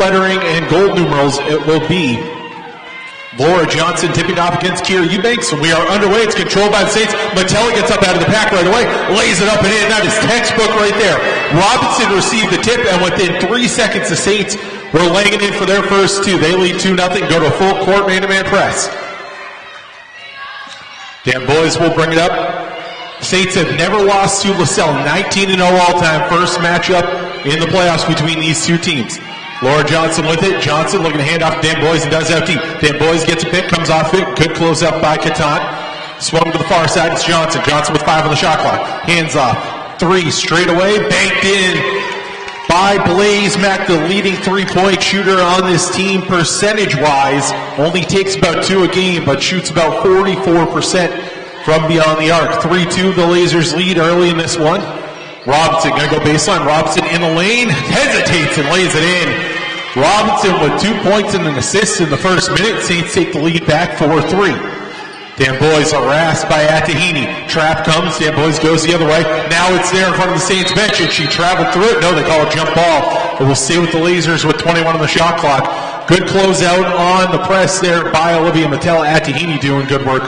lettering and gold numerals, it will be Laura Johnson tipping off against Kira Eubanks. We are underway. It's controlled by the Saints. Matella gets up out of the pack right away, lays it up and in. That is textbook right there. Robinson received the tip, and within 3 seconds, the Saints were laying it in for their first two. They lead 2-0, go to a full court man-to-man press. Dan Boys will bring it up. Saints have never lost to Lasell, 19-0 all-time. First matchup in the playoffs between these two teams. Laura Johnson with it. Johnson looking to hand off to Dan Boys and does have deep. Dan Boys gets a pick, comes off it. Good close up by Catan. Swung to the far side. It's Johnson. Johnson with 5 on the shot clock. Hands off. 3 straight away. Banked in by Blaze Mack, the leading three-point shooter on this team percentage-wise. Only takes about 2 a game, but shoots about 44% from beyond the arc. 3-2, the Lasers lead early in this one. Robinson going to go baseline. Robinson in the lane, hesitates and lays it in. Robinson with 2 points and an assist in the first minute. Saints take the lead back 4-3. Dan Boys harassed by Atahini. Trap comes. Dan Boys goes the other way. Now it's there in front of the Saints bench, and she traveled through it. No, they call it jump ball. It will stay with the Lasers with 21 on the shot clock. Good closeout on the press there by Olivia Mattel. Atahini doing good work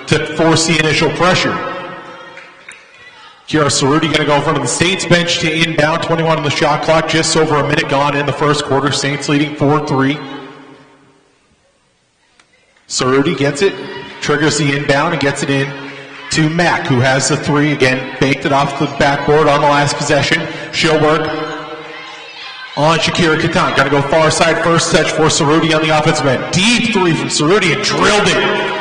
to force the initial pressure. Kira Cerruti going to go in front of the Saints bench to inbound. 21 on the shot clock. Just over a minute gone in the first quarter. Saints leading 4-3. Cerruti gets it. Triggers the inbound and gets it in to Mack, who has the 3. Again, banked it off the backboard on the last possession. She'll work on Shakira Catan. Got to go far side first touch for Cerruti on the offensive end. Deep 3 from Cerruti and drilled it.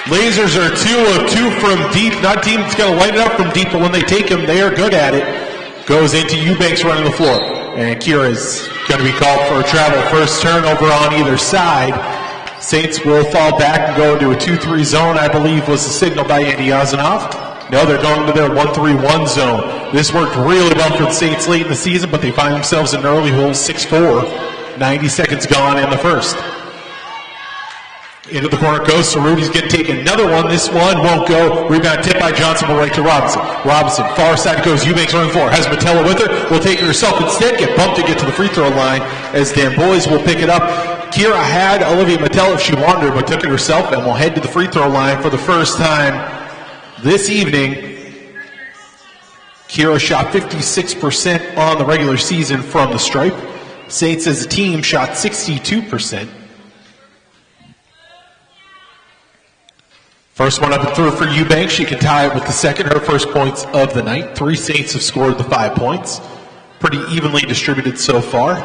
Lasers are 2 of 2 from deep. Not team that's going to light it up from deep, but when they take them, they are good at it. Goes into Eubanks running the floor. And Kira is going to be called for a travel. First turnover on either side. Saints will fall back and go into a 2-3 zone, I believe was the signal by Andy Yazanoff. No, they're going to their 1-3-1 zone. This worked really well for the Saints late in the season, but they find themselves in an early hole, 6-4. 90 seconds gone in the first. Into the corner goes. Cerruti's going to take another one. This one won't go. Rebound tip by Johnson, will right to Robinson. Robinson, far side goes. Eubanks running forward. Has Matella with her. Will take it herself instead. Get bumped to get to the free throw line as Dan Boys will pick it up. Kira had Olivia Matella if she wanted her, but took it herself and will head to the free throw line for the first time this evening. Kira shot 56% on the regular season from the stripe. Saints as a team shot 62%. First one up and through for Eubanks. She can tie it with the second, her first points of the night. 3 Saints have scored the 5 points. Pretty evenly distributed so far.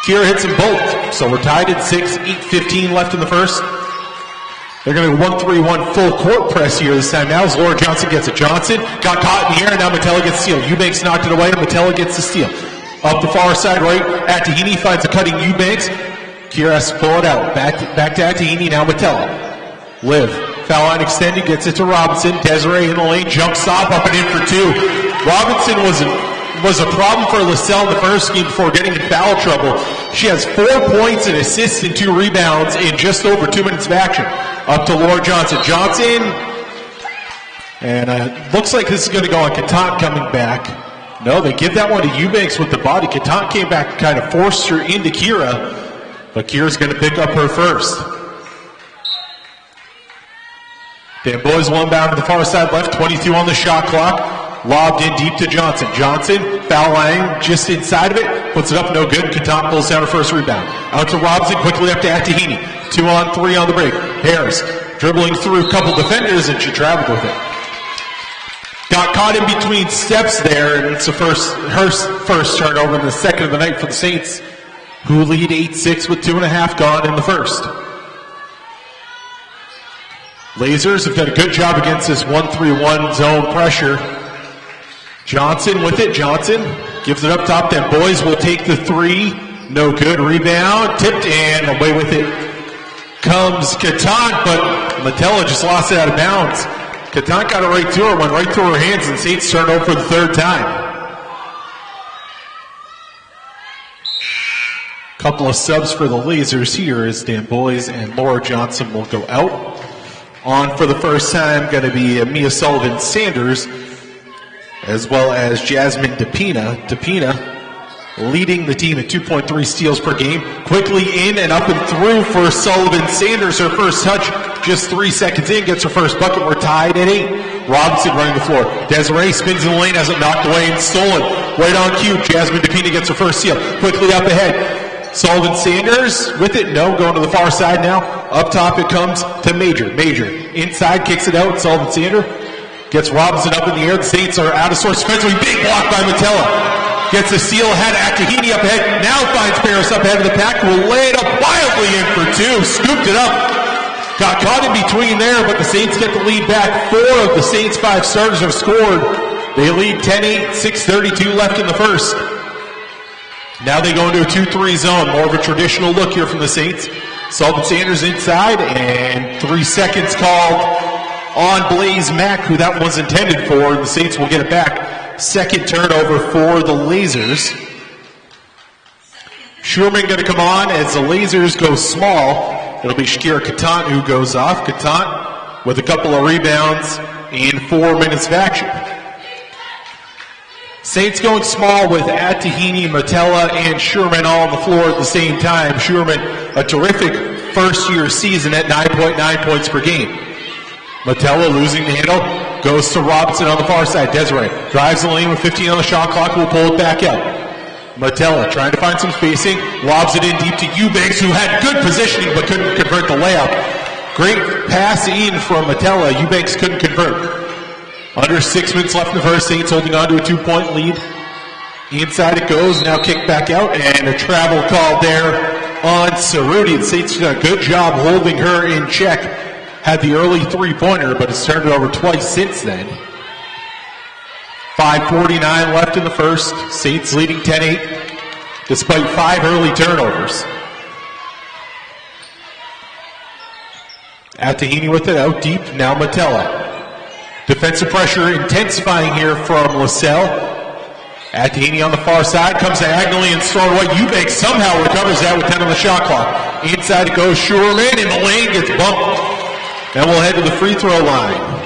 Kira hits them both. So we're tied at 6, 8:15 left in the first. They're going to go 1-3-1 full court press here this time. Now as Laura Johnson gets it. Johnson got caught in the air, and now Matella gets the steal. Eubanks knocked it away, and Matella gets the steal. Up the far side right, Atahini finds a cutting Eubanks. Kira has to pull it out. Back to Atahini, now Matella. Liv, foul line extended, gets it to Robinson. Desiree in the lane, jump stop, up and in for 2. Robinson was a problem for Lasell in the first game before getting in foul trouble. She has 4 points and assists and 2 rebounds in just over 2 minutes of action. Up to Laura Johnson. Johnson, and looks like this is going to go on Catan coming back. No, they give that one to Eubanks with the body. Catan came back and kind of forced her into Kira. But Kira's going to pick up her first. Dan Boys will inbound to the far side left, 22 on the shot clock. Lobbed in deep to Johnson. Johnson, foul line just inside of it, puts it up, no good. Catan pulls down her first rebound. Out to Robinson, quickly up to Atahini. 2-on-3 on the break. Harris dribbling through a couple defenders, and she traveled with it. Got caught in between steps there, and it's her first turnover and the second of the night for the Saints, who lead 8-6 with 2.5 gone in the first. Lasers have done a good job against this 1-3-1 zone pressure. Johnson with it. Johnson gives it up top. Then Boys will take the 3. No good. Rebound. Tipped and away with it comes Catan, but Matella just lost it out of bounds. Catan got it right to her, went right through her hands, and Saints turned over for the 3rd time. Couple of subs for the Lasers here as Dan Boys and Laura Johnson will go out. On for the first time going to be Mia Sullivan-Sanders as well as Jasmine DePina. DePina leading the team at 2.3 steals per game. Quickly in and up and through for Sullivan Sanders. Her first touch just 3 seconds in. Gets her first bucket. We're tied at 8. Robinson running the floor. Desiree spins in the lane. Has it knocked away and stolen. Right on cue. Jasmine DePina gets her first steal. Quickly up ahead. Sullivan Sanders with it. No, going to the far side now. Up top it comes to Major. Major inside, kicks it out. Sullivan Sanders gets Robinson up in the air. The Saints are out of sorts. Defensively, big block by Metella. Gets a steal ahead. Akahini up ahead. Now finds Paris up ahead of the pack. Will lay it up wildly in for 2. Scooped it up. Got caught in between there, but the Saints get the lead back. 4 of the Saints' 5 starters have scored. They lead 10-8, 6:32 left in the first. Now they go into a 2-3 zone. More of a traditional look here from the Saints. Sullivan Sanders inside, and 3 seconds called on Blaze Mack, who that was intended for. The Saints will get it back. Second turnover for the Lasers. Schuermann going to come on as the Lasers go small. It'll be Shakira Katant who goes off. Katant with a couple of rebounds in 4 minutes of action. Saints going small with Atahini, Metella, and Schuermann all on the floor at the same time. Schuermann, a terrific first-year season at 9.9 points per game. Metella losing the handle, goes to Robinson on the far side. Desiree drives the lane with 15 on the shot clock, will pull it back out. Metella trying to find some spacing, lobs it in deep to Eubanks, who had good positioning but couldn't convert the layup. Great pass in from Metella. Eubanks couldn't convert. Under 6 minutes left in the first. Saints holding on to a 2-point lead. Inside it goes, now kicked back out, and a travel call there on Cerruti. The Saints did a good job holding her in check. Had the early 3-pointer, but it's turned it over twice since then. 5:49 left in the first. Saints leading 10-8, despite 5 early turnovers. Atahini with it out deep, now Metella. Defensive pressure intensifying here from Lasell. Atahini on the far side, comes diagonally and thrown away. Eubanks somehow recovers that with 10 on the shot clock. Inside it goes, Schuermann in the lane, gets bumped. And we'll head to the free throw line.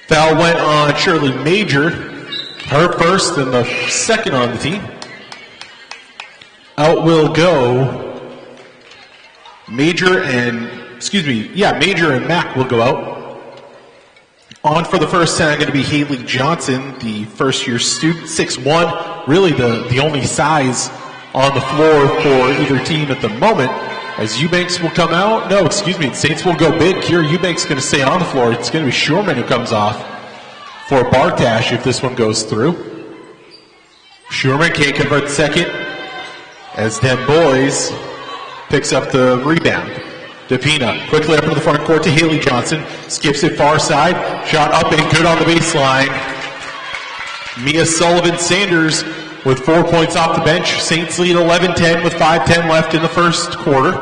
Foul went on Shirley Major, her first and the second on the team. Out will go Major and Mack will go out. On for the first time going to be Haley Johnson, the first-year student, 6'1", really the only size on the floor for either team at the moment. As Eubanks will come out. The Saints will go big. Kira Eubanks is going to stay on the floor. It's going to be Schuermann who comes off for Bartash if this one goes through. Schuermann can't convert the second as them boys picks up the rebound. DePina quickly up into the front court to Haley Johnson. Skips it far side. Shot up and good on the baseline. Mia Sullivan Sanders with 4 points off the bench. Saints lead 11-10 with 5:10 left in the first quarter.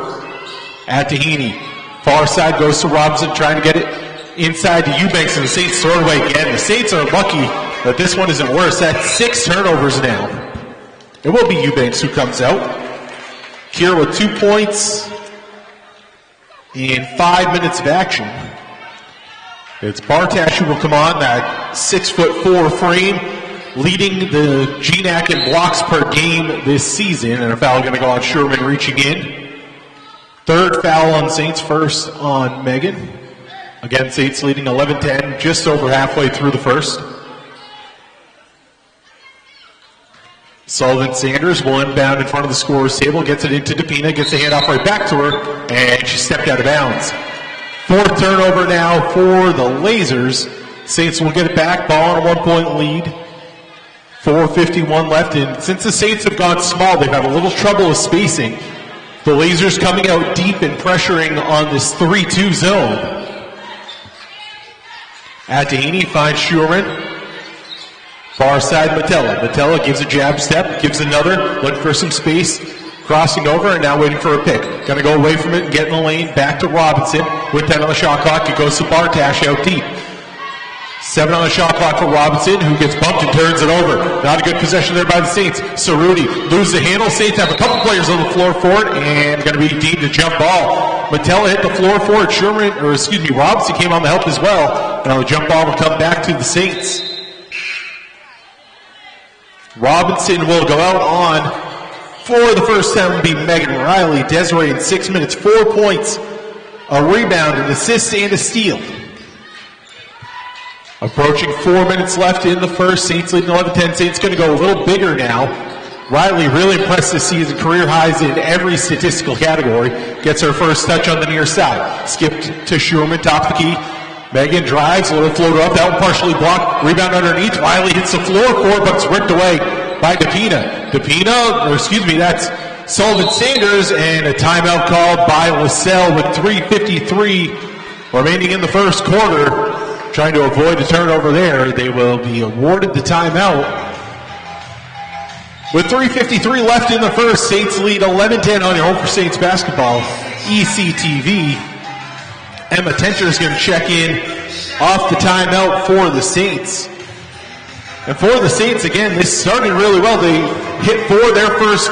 Atahini, far side goes to Robinson, trying to get it inside to Eubanks, and the Saints throw it away again. The Saints are lucky that this one isn't worse. That's 6 turnovers now. It will be Eubanks who comes out. Kira with 2 points in 5 minutes of action. It's Bartash who will come on, that 6'4" frame, leading the GNAC in blocks per game this season, and a foul going to go on Schuermann reaching in. Third foul on Saints, first on Meagan. Again, Saints leading 11-10, just over halfway through the first. Sullivan Sanders will inbound in front of the scorer's table, gets it into DePina, gets the handoff right back to her, and she stepped out of bounds. Fourth turnover now for the Lasers. Saints will get it back, ball on a 1-point lead. 4:51 left, and since the Saints have gone small, they've had a little trouble with spacing. The Lasers coming out deep and pressuring on this 3-2 zone. Atahini finds Schuermann. Far side Metella. Metella gives a jab step, gives another, looking for some space, crossing over, and now waiting for a pick. Gonna go away from it and get in the lane, back to Robinson. With 10 on the shot clock, it goes to Bartash out deep. 7 on the shot clock for Robinson, who gets bumped and turns it over. Not a good possession there by the Saints. Cerruti loses the handle. Saints have a couple players on the floor for it, and going to be deemed a jump ball. Metella hit the floor for it. Robinson came on the help as well. Now the jump ball will come back to the Saints. Robinson will go out on, for the first time, will be Megan Riley. Desiree in 6 minutes, 4 points, a rebound, an assist, and a steal. Approaching 4 minutes left in the first. Saints leading 11-10. Saints going to go a little bigger now. Riley really impressed this season. Career highs in every statistical category. Gets her first touch on the near side. Skipped to Schuermann, top of the key. Megan drives, a little floater up. That one partially blocked. Rebound underneath. Riley hits the floor for it, but it's ripped away by Depina. That's Sullivan Sanders, and a timeout called by Lasell with 3:53 remaining in the first quarter. Trying to avoid a turnover there. They will be awarded the timeout. With 3:53 left in the first, Saints lead 11-10 on your home for Saints basketball. ECTV. Emma Tenter is going to check in off the timeout for the Saints. And for the Saints, again, they started really well. They hit for their first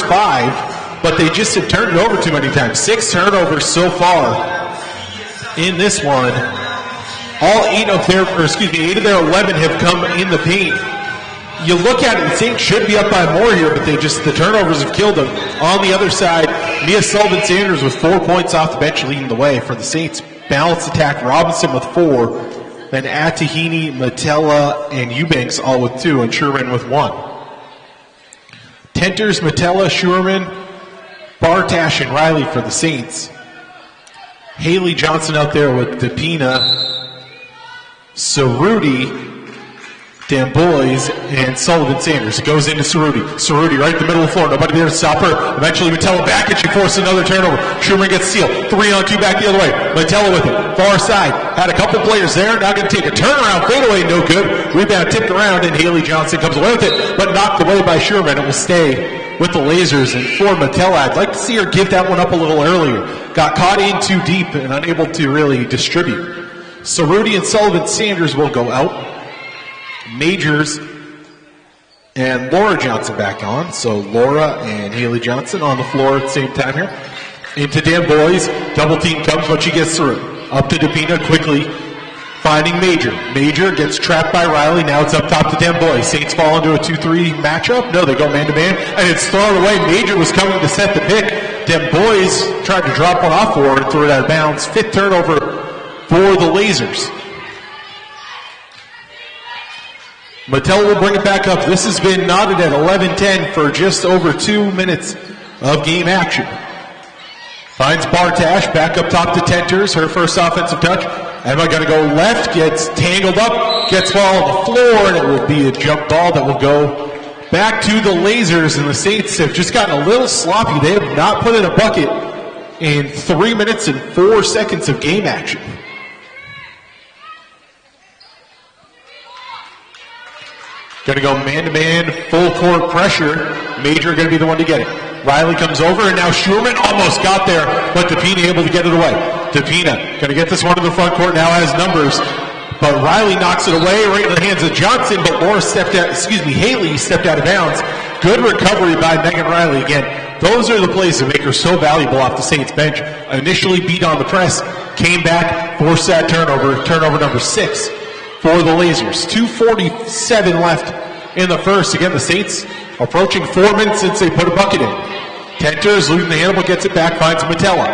five, but they just have turned it over too many times. 6 turnovers so far in this one. All 8 of their 11 have come in the paint. You look at it, the Saints should be up by more here, but the turnovers have killed them. On the other side, Mia Sullivan Sanders with 4 points off the bench leading the way for the Saints. Balanced attack, Robinson with 4, then Atahini, Metella, and Eubanks all with 2, and Schuermann with 1. Tenters, Metella, Schuermann, Bartash, and Riley for the Saints. Haley Johnson out there with Depina, Cerruti, D'Amboise, and Sullivan Sanders. It goes into Cerruti. Cerruti right in the middle of the floor. Nobody there to stop her. Eventually Metella back and she forced another turnover. Schuermann gets steal. 3-on-2 back the other way. Metella with it. Far side. Had a couple players there. Now going to take a turnaround. Fadeaway, no good. Rebound tipped around and Haley Johnson comes away with it, but knocked away by Schuermann. It will stay with the Lasers. And for Metella, I'd like to see her give that one up a little earlier. Got caught in too deep and unable to really distribute. Cerruti and Sullivan Sanders will go out. Majors and Laura Johnson back on. So Laura and Haley Johnson on the floor at the same time here. Into D'Amboise. Double team comes, but she gets through. Up to Depina quickly. Finding Major. Major gets trapped by Riley. Now it's up top to D'Amboise. Saints fall into a 2-3 matchup. No, they go man-to-man. And it's thrown away. Major was coming to set the pick. D'Amboise tried to drop one off for her and threw it out of bounds. 5th turnover for the Lasers. Metella will bring it back up. This has been knotted at 11-10 for just over 2 minutes of game action. Finds Bartash back up top to Tenters, her first offensive touch. Emma going to go left, gets tangled up, gets ball on the floor, and it will be a jump ball that will go back to the Lasers. And the Saints have just gotten a little sloppy. They have not put in a bucket in 3 minutes and 4 seconds of game action. Going to go man-to-man, full court pressure. Major going to be the one to get it. Riley comes over, and now Schuermann almost got there, but Depina able to get it away. Depina going to get this one to the front court, now has numbers, but Riley knocks it away right in the hands of Johnson, but Haley stepped out of bounds. Good recovery by Meagan Riley again. Those are the plays that make her so valuable off the Saints bench. Initially beat on the press, came back, forced that turnover number 6. For the Lasers. 2:47 left in the first. Again, the Saints approaching 4 minutes since they put a bucket in. Tenter is losing the handle, but gets it back, finds Metella.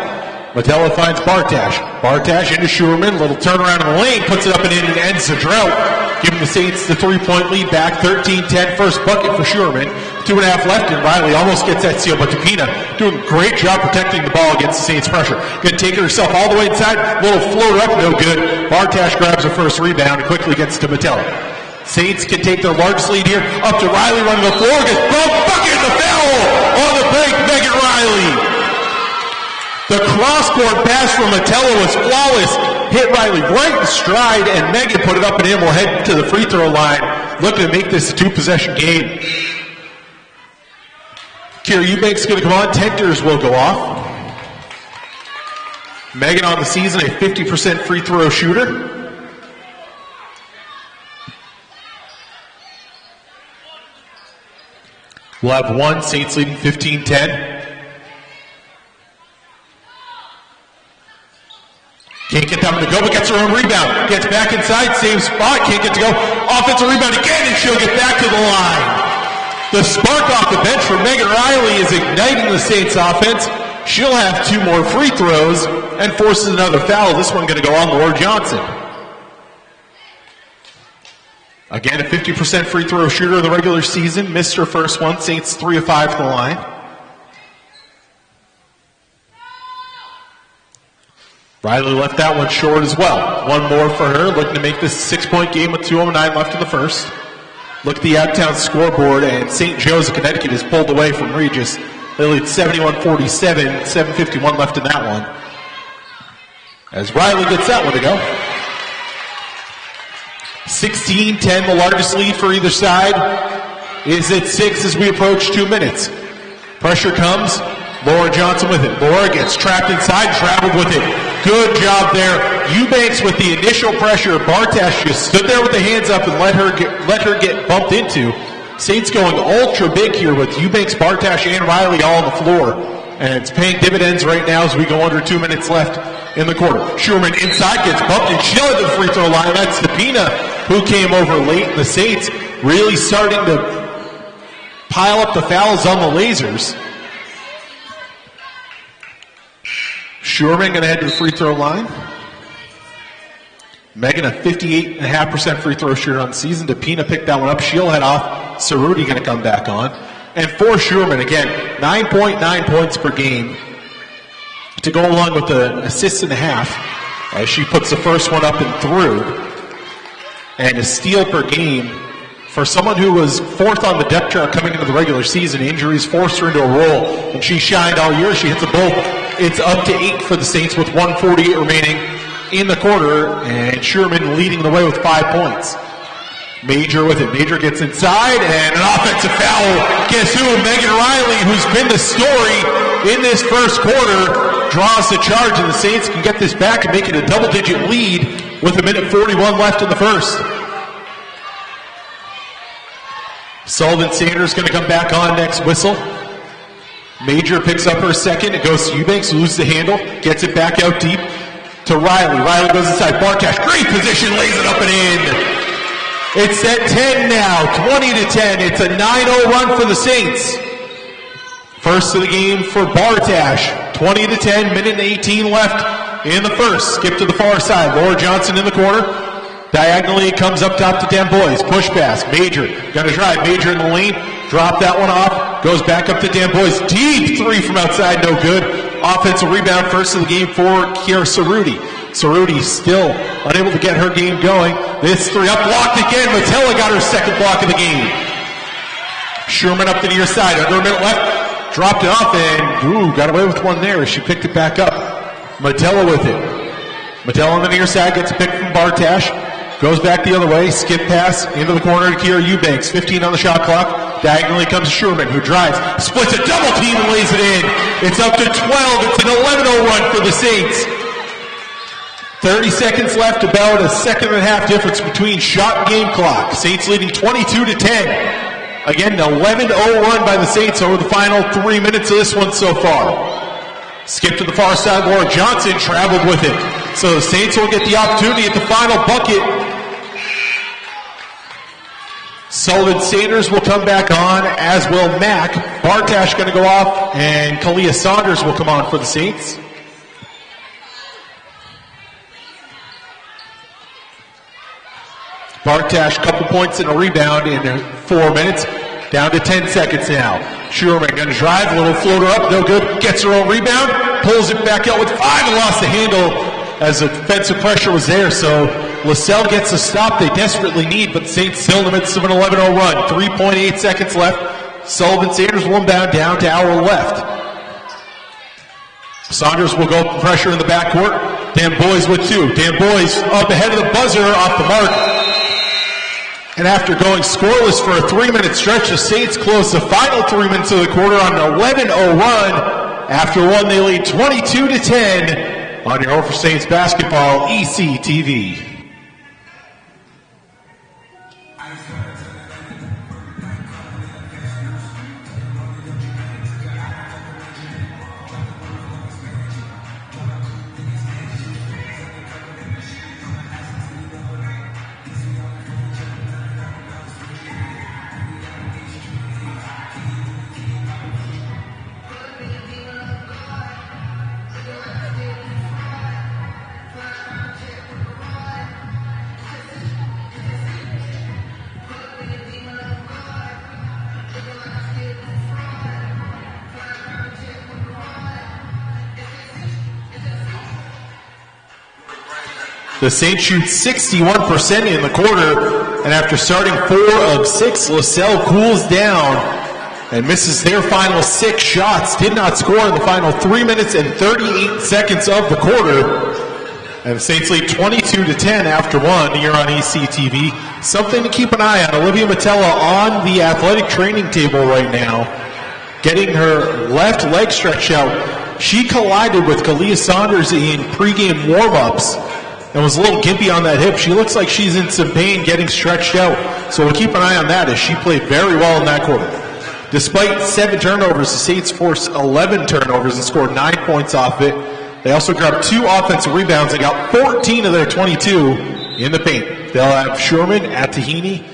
Metella finds Bartash. Bartash into Schuermann, little turnaround in the lane, puts it up and in and ends the drought, giving the Saints the 3-point lead back, 13-10, first bucket for Schuermann. 2.5 left, and Riley almost gets that steal, but Depina doing a great job protecting the ball against the Saints' pressure. Going to take it herself all the way inside, little floater up, no good. Bartash grabs her first rebound and quickly gets to Metella. Saints can take their largest lead here, up to Riley running the floor, gets bucket, the foul on the break, Meagan Riley. The cross-court pass from Metella was flawless, hit Riley right in stride, and Meagan put it up and in, will head to the free throw line, looking to make this a 2-possession game. Kira Eubanks is going to come on. Tenters will go off. Meagan on the season, a 50% free throw shooter. We'll have one. Saints leading 15-10. Can't get that one to go, but gets her own rebound. Gets back inside, same spot, can't get to go. Offensive rebound again, and she'll get back to the line. The spark off the bench for Meagan Riley is igniting the Saints offense. She'll have 2 more free throws and forces another foul. This one going to go on Laura Johnson. Again, a 50% free throw shooter in the regular season. Missed her first one. Saints 3 of 5 from the line. Riley left that one short as well. One more for her, looking to make this a 6-point game with 2:09 left in the first. Look at the out-of-town scoreboard, and St. Joe's of Connecticut is pulled away from Regis. They lead 71-47, 7:51 left in that one. As Riley gets that one to go. 16-10, the largest lead for either side, is at 6 as we approach 2 minutes. Pressure comes. Laura Johnson with it. Laura gets trapped inside, traveled with it. Good job there. Eubanks with the initial pressure. Bartash just stood there with the hands up and let her get bumped into. Saints going ultra big here with Eubanks, Bartash, and Riley all on the floor. And it's paying dividends right now as we go under 2 minutes left in the quarter. Schuermann inside gets bumped and she'll at the free throw line. That's Stepina who came over late. The Saints really starting to pile up the fouls on the lasers. Schuermann going to head to the free throw line. Meagan, a 58.5% free throw shooter on the season. Depina picked that one up. She'll head off. Cerruti going to come back on. And for Schuermann, again, 9.9 points per game to go along with the assist and a half as she puts the first one up and through. And a steal per game for someone who was 4th on the depth chart coming into the regular season. Injuries forced her into a role, and she shined all year. She hits a both. It's up to 8 for the Saints with 1:48 remaining in the quarter, and Schuermann leading the way with 5 points. Major with it. Major gets inside, and an offensive foul. Guess who? Meagan Riley, who's been the story in this first quarter, draws the charge, and the Saints can get this back and make it a double-digit lead with 1:41 left in the first. Sullivan Sanders going to come back on next whistle. Major picks up her second. It goes to Eubanks, loses the handle, gets it back out deep to Riley. Riley goes inside. Bartash, great position, lays it up and in. It's at 10 now, 20-10. It's a 9-0 run for the Saints. First of the game for Bartash. 20-10, minute and 18 left in the first. Skip to the far side. Laura Johnson in the corner. Diagonally comes up top to D'Amboise. Push pass. Major. Gonna drive. Major in the lane. Drop that one off. Goes back up to D'Amboise. Deep three from outside. No good. Offensive rebound. First of the game for Kiara Cerruti. Cerruti still unable to get her game going. This three up. Blocked again. Matella got her second block of the game. Schuermann up the near side. Under a minute left. Dropped it off and got away with one there as she picked it back up. Matella with it. Matella on the near side gets a pick from Bartash. Goes back the other way, skip pass into the corner to Kiera Eubanks. 15 on the shot clock. Diagonally comes Schuermann, who drives, splits a double team and lays it in. It's up to 12. It's an 11-0 run for the Saints. 30 seconds left, about a second and a half difference between shot and game clock. Saints leading 22-10. Again, an 11-0 run by the Saints over the final 3 minutes of this one so far. Skip to the far side. Laura Johnson traveled with it. So the Saints will get the opportunity at the final bucket. Sullivan Sanders will come back on, as will Mack. Bartash going to go off, and Kalia Saunders will come on for the Saints. Bartash, couple points and a rebound in 4 minutes. Down to 10 seconds now. Schuermann going to drive, a little floater up, no good. Gets her own rebound, pulls it back out with 5 and lost the handle as the defensive pressure was there. So Lasell gets a stop they desperately need, but the Saints still in the midst of an 11-0 run. 3.8 seconds left. Sullivan Sanders will inbound down to our left. Saunders will go pressure in the backcourt. D'Amboise with 2. D'Amboise up ahead of the buzzer off the mark. And after going scoreless for a 3-minute stretch, the Saints close the final 3 minutes of the quarter on an 11-0 run. After one, they lead 22-10 on your home for Saints basketball, ECTV. The Saints shoot 61% in the quarter, and after starting 4 of 6, Lasell cools down and misses their final 6 shots. Did not score in the final 3 minutes and 38 seconds of the quarter. And the Saints lead 22-10 after 1 here on ECTV. Something to keep an eye on. Olivia Metella on the athletic training table right now, getting her left leg stretched out. She collided with Kalia Saunders in pregame warm-ups and was a little gimpy on that hip. She looks like she's in some pain getting stretched out. So we'll keep an eye on that as she played very well in that quarter. Despite 7 turnovers, the Saints forced 11 turnovers and scored 9 points off it. They also grabbed 2 offensive rebounds and got 14 of their 22 in the paint. They'll have Schuermann, Tahini,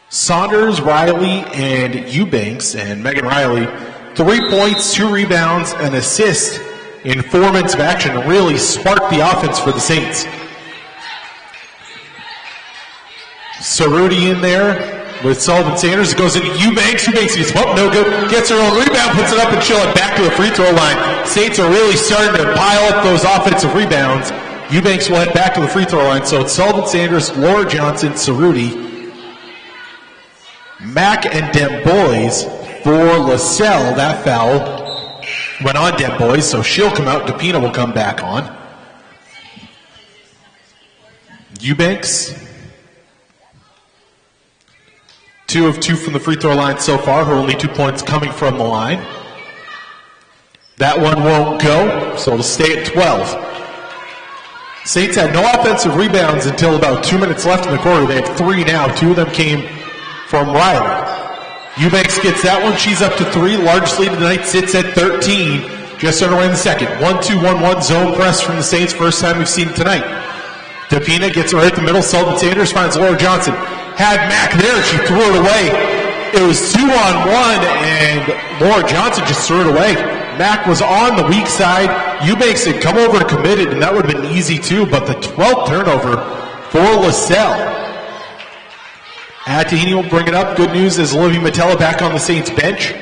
Saunders, Riley, and Eubanks. And Megan Riley, 3 points, 2 rebounds, an assist in 4 minutes of action. Really sparked the offense for the Saints. Cerruti in there with Sullivan Sanders. It goes into Eubanks. Eubanks gets up, no good. Gets her own rebound, puts it up, and she'll head back to the free throw line. Saints are really starting to pile up those offensive rebounds. Eubanks will head back to the free throw line. So it's Sullivan Sanders, Laura Johnson, Cerruti, Mack, and Dembois for Lasell. That foul went on Dembois, so she'll come out. DePina will come back on. Eubanks, 2 of 2 from the free throw line so far. Her only 2 points coming from the line. That one won't go, so it'll stay at 12. Saints had no offensive rebounds until about 2 minutes left in the quarter. They have 3 now. 2 of them came from Riley. Eubanks gets that one. She's up to 3. Largest lead tonight, sits at 13. Just underway in the second. 1-2-1-1 zone press from the Saints. First time we've seen it tonight. DePina gets it right in the middle. Sullivan Sanders finds Laura Johnson. Had Mack there. She threw it away. It was 2-on-1, and Laura Johnson just threw it away. Mack was on the weak side. Eubanks had come over and committed, and that would have been easy too, but the 12th turnover for Lasell. Tahini will bring it up. Good news is Olivia Metella back on the Saints bench.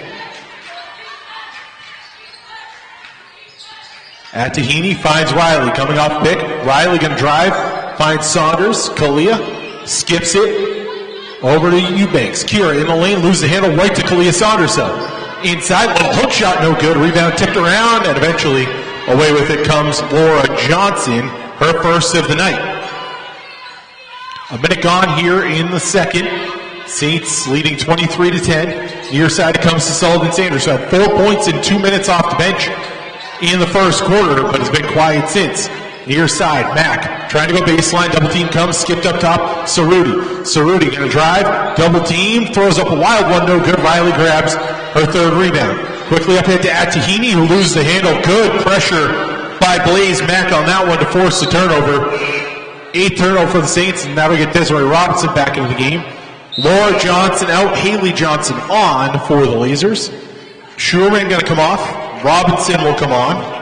Tahini finds Riley coming off pick. Riley going to drive, finds Saunders. Kalia skips it over to Eubanks. Kira in the lane, loses the handle right to Kalia Saunders. Inside, little hook shot, no good. Rebound tipped around, and eventually away with it comes Laura Johnson, her first of the night. A minute gone here in the second. Saints leading 23-10. Near side comes to Sullivan Sanders. So had 4 points in 2 minutes off the bench in the first quarter, but has been quiet since. Near side, Mack trying to go baseline. Double team comes, skipped up top. Cerruti going to drive. Double team, throws up a wild one, no good. Riley grabs her 3rd rebound. Quickly up ahead to Tahini, who loses the handle. Good pressure by Blaze Mack on that one to force the turnover. 8th turnover for the Saints, and now we get Desiree Robinson back into the game. Laura Johnson out, Haley Johnson on for the Lasers. Schuermann going to come off. Robinson will come on.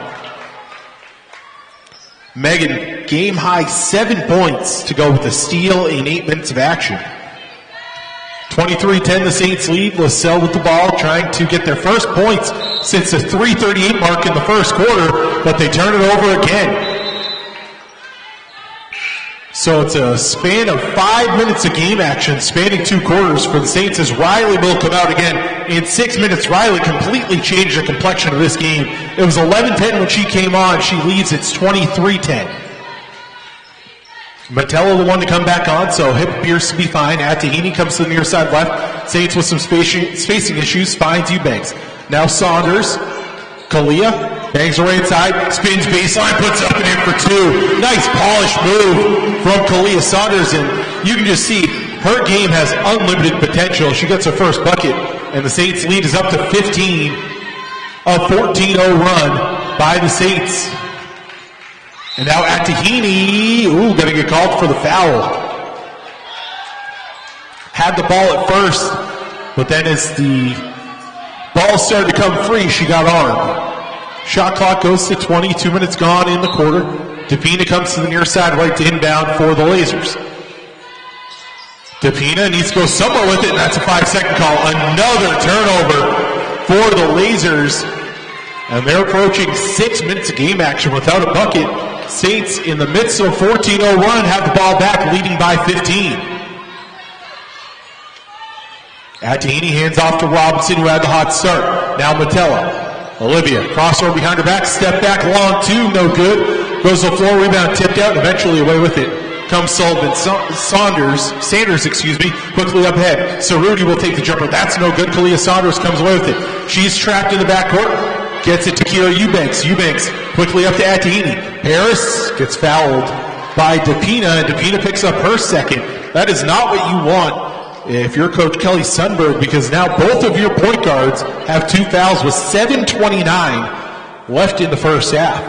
Meagan, game high 7 points to go with the steal in 8 minutes of action. 23-10, the Saints lead. Lasell with the ball, trying to get their first points since the 3:38 mark in the first quarter, but they turn it over again. So it's a span of 5 minutes of game action, spanning 2 quarters for the Saints as Riley will come out again. In 6 minutes, Riley completely changed the complexion of this game. It was 11-10 when she came on. She leads, it's 23-10. Metella the one to come back on, so hip appears to be fine. Tahini comes to the near side left. Saints with some spacing issues, finds Eubanks. Now Saunders, Kalia. Bangs her way inside, spins baseline, puts up and in for 2. Nice polished move from Kalia Saunders, and you can just see her game has unlimited potential. She gets her first bucket, and the Saints lead is up to 15. A 14-0 run by the Saints. And now Tahini, going to get called for the foul. Had the ball at first, but then as the ball started to come free, she got armed. Shot clock goes to 20, 2 minutes gone in the quarter. DePina comes to the near side, right to inbound for the Lasers. DePina needs to go somewhere with it, and that's a 5-second call. Another turnover for the Lasers, and they're approaching 6 minutes of game action without a bucket. Saints in the midst of a 14-0 run have the ball back, leading by 15. Attahini hands off to Robinson, who had the hot start. Now Metella. Olivia, crossover behind her back, step back, long two, no good. Goes to the floor, rebound tipped out, and eventually away with it comes Sullivan. Sanders, quickly up ahead. Cerruti will take the jumper. That's no good. Kalia Saunders comes away with it. She's trapped in the backcourt. Gets it to Kira Eubanks. Eubanks quickly up to Attahini. Harris gets fouled by DePina, and DePina picks up her second. That is not what you want if you're Coach Kelly Sundberg, because now both of your point guards have 2 fouls with 7:29 left in the first half.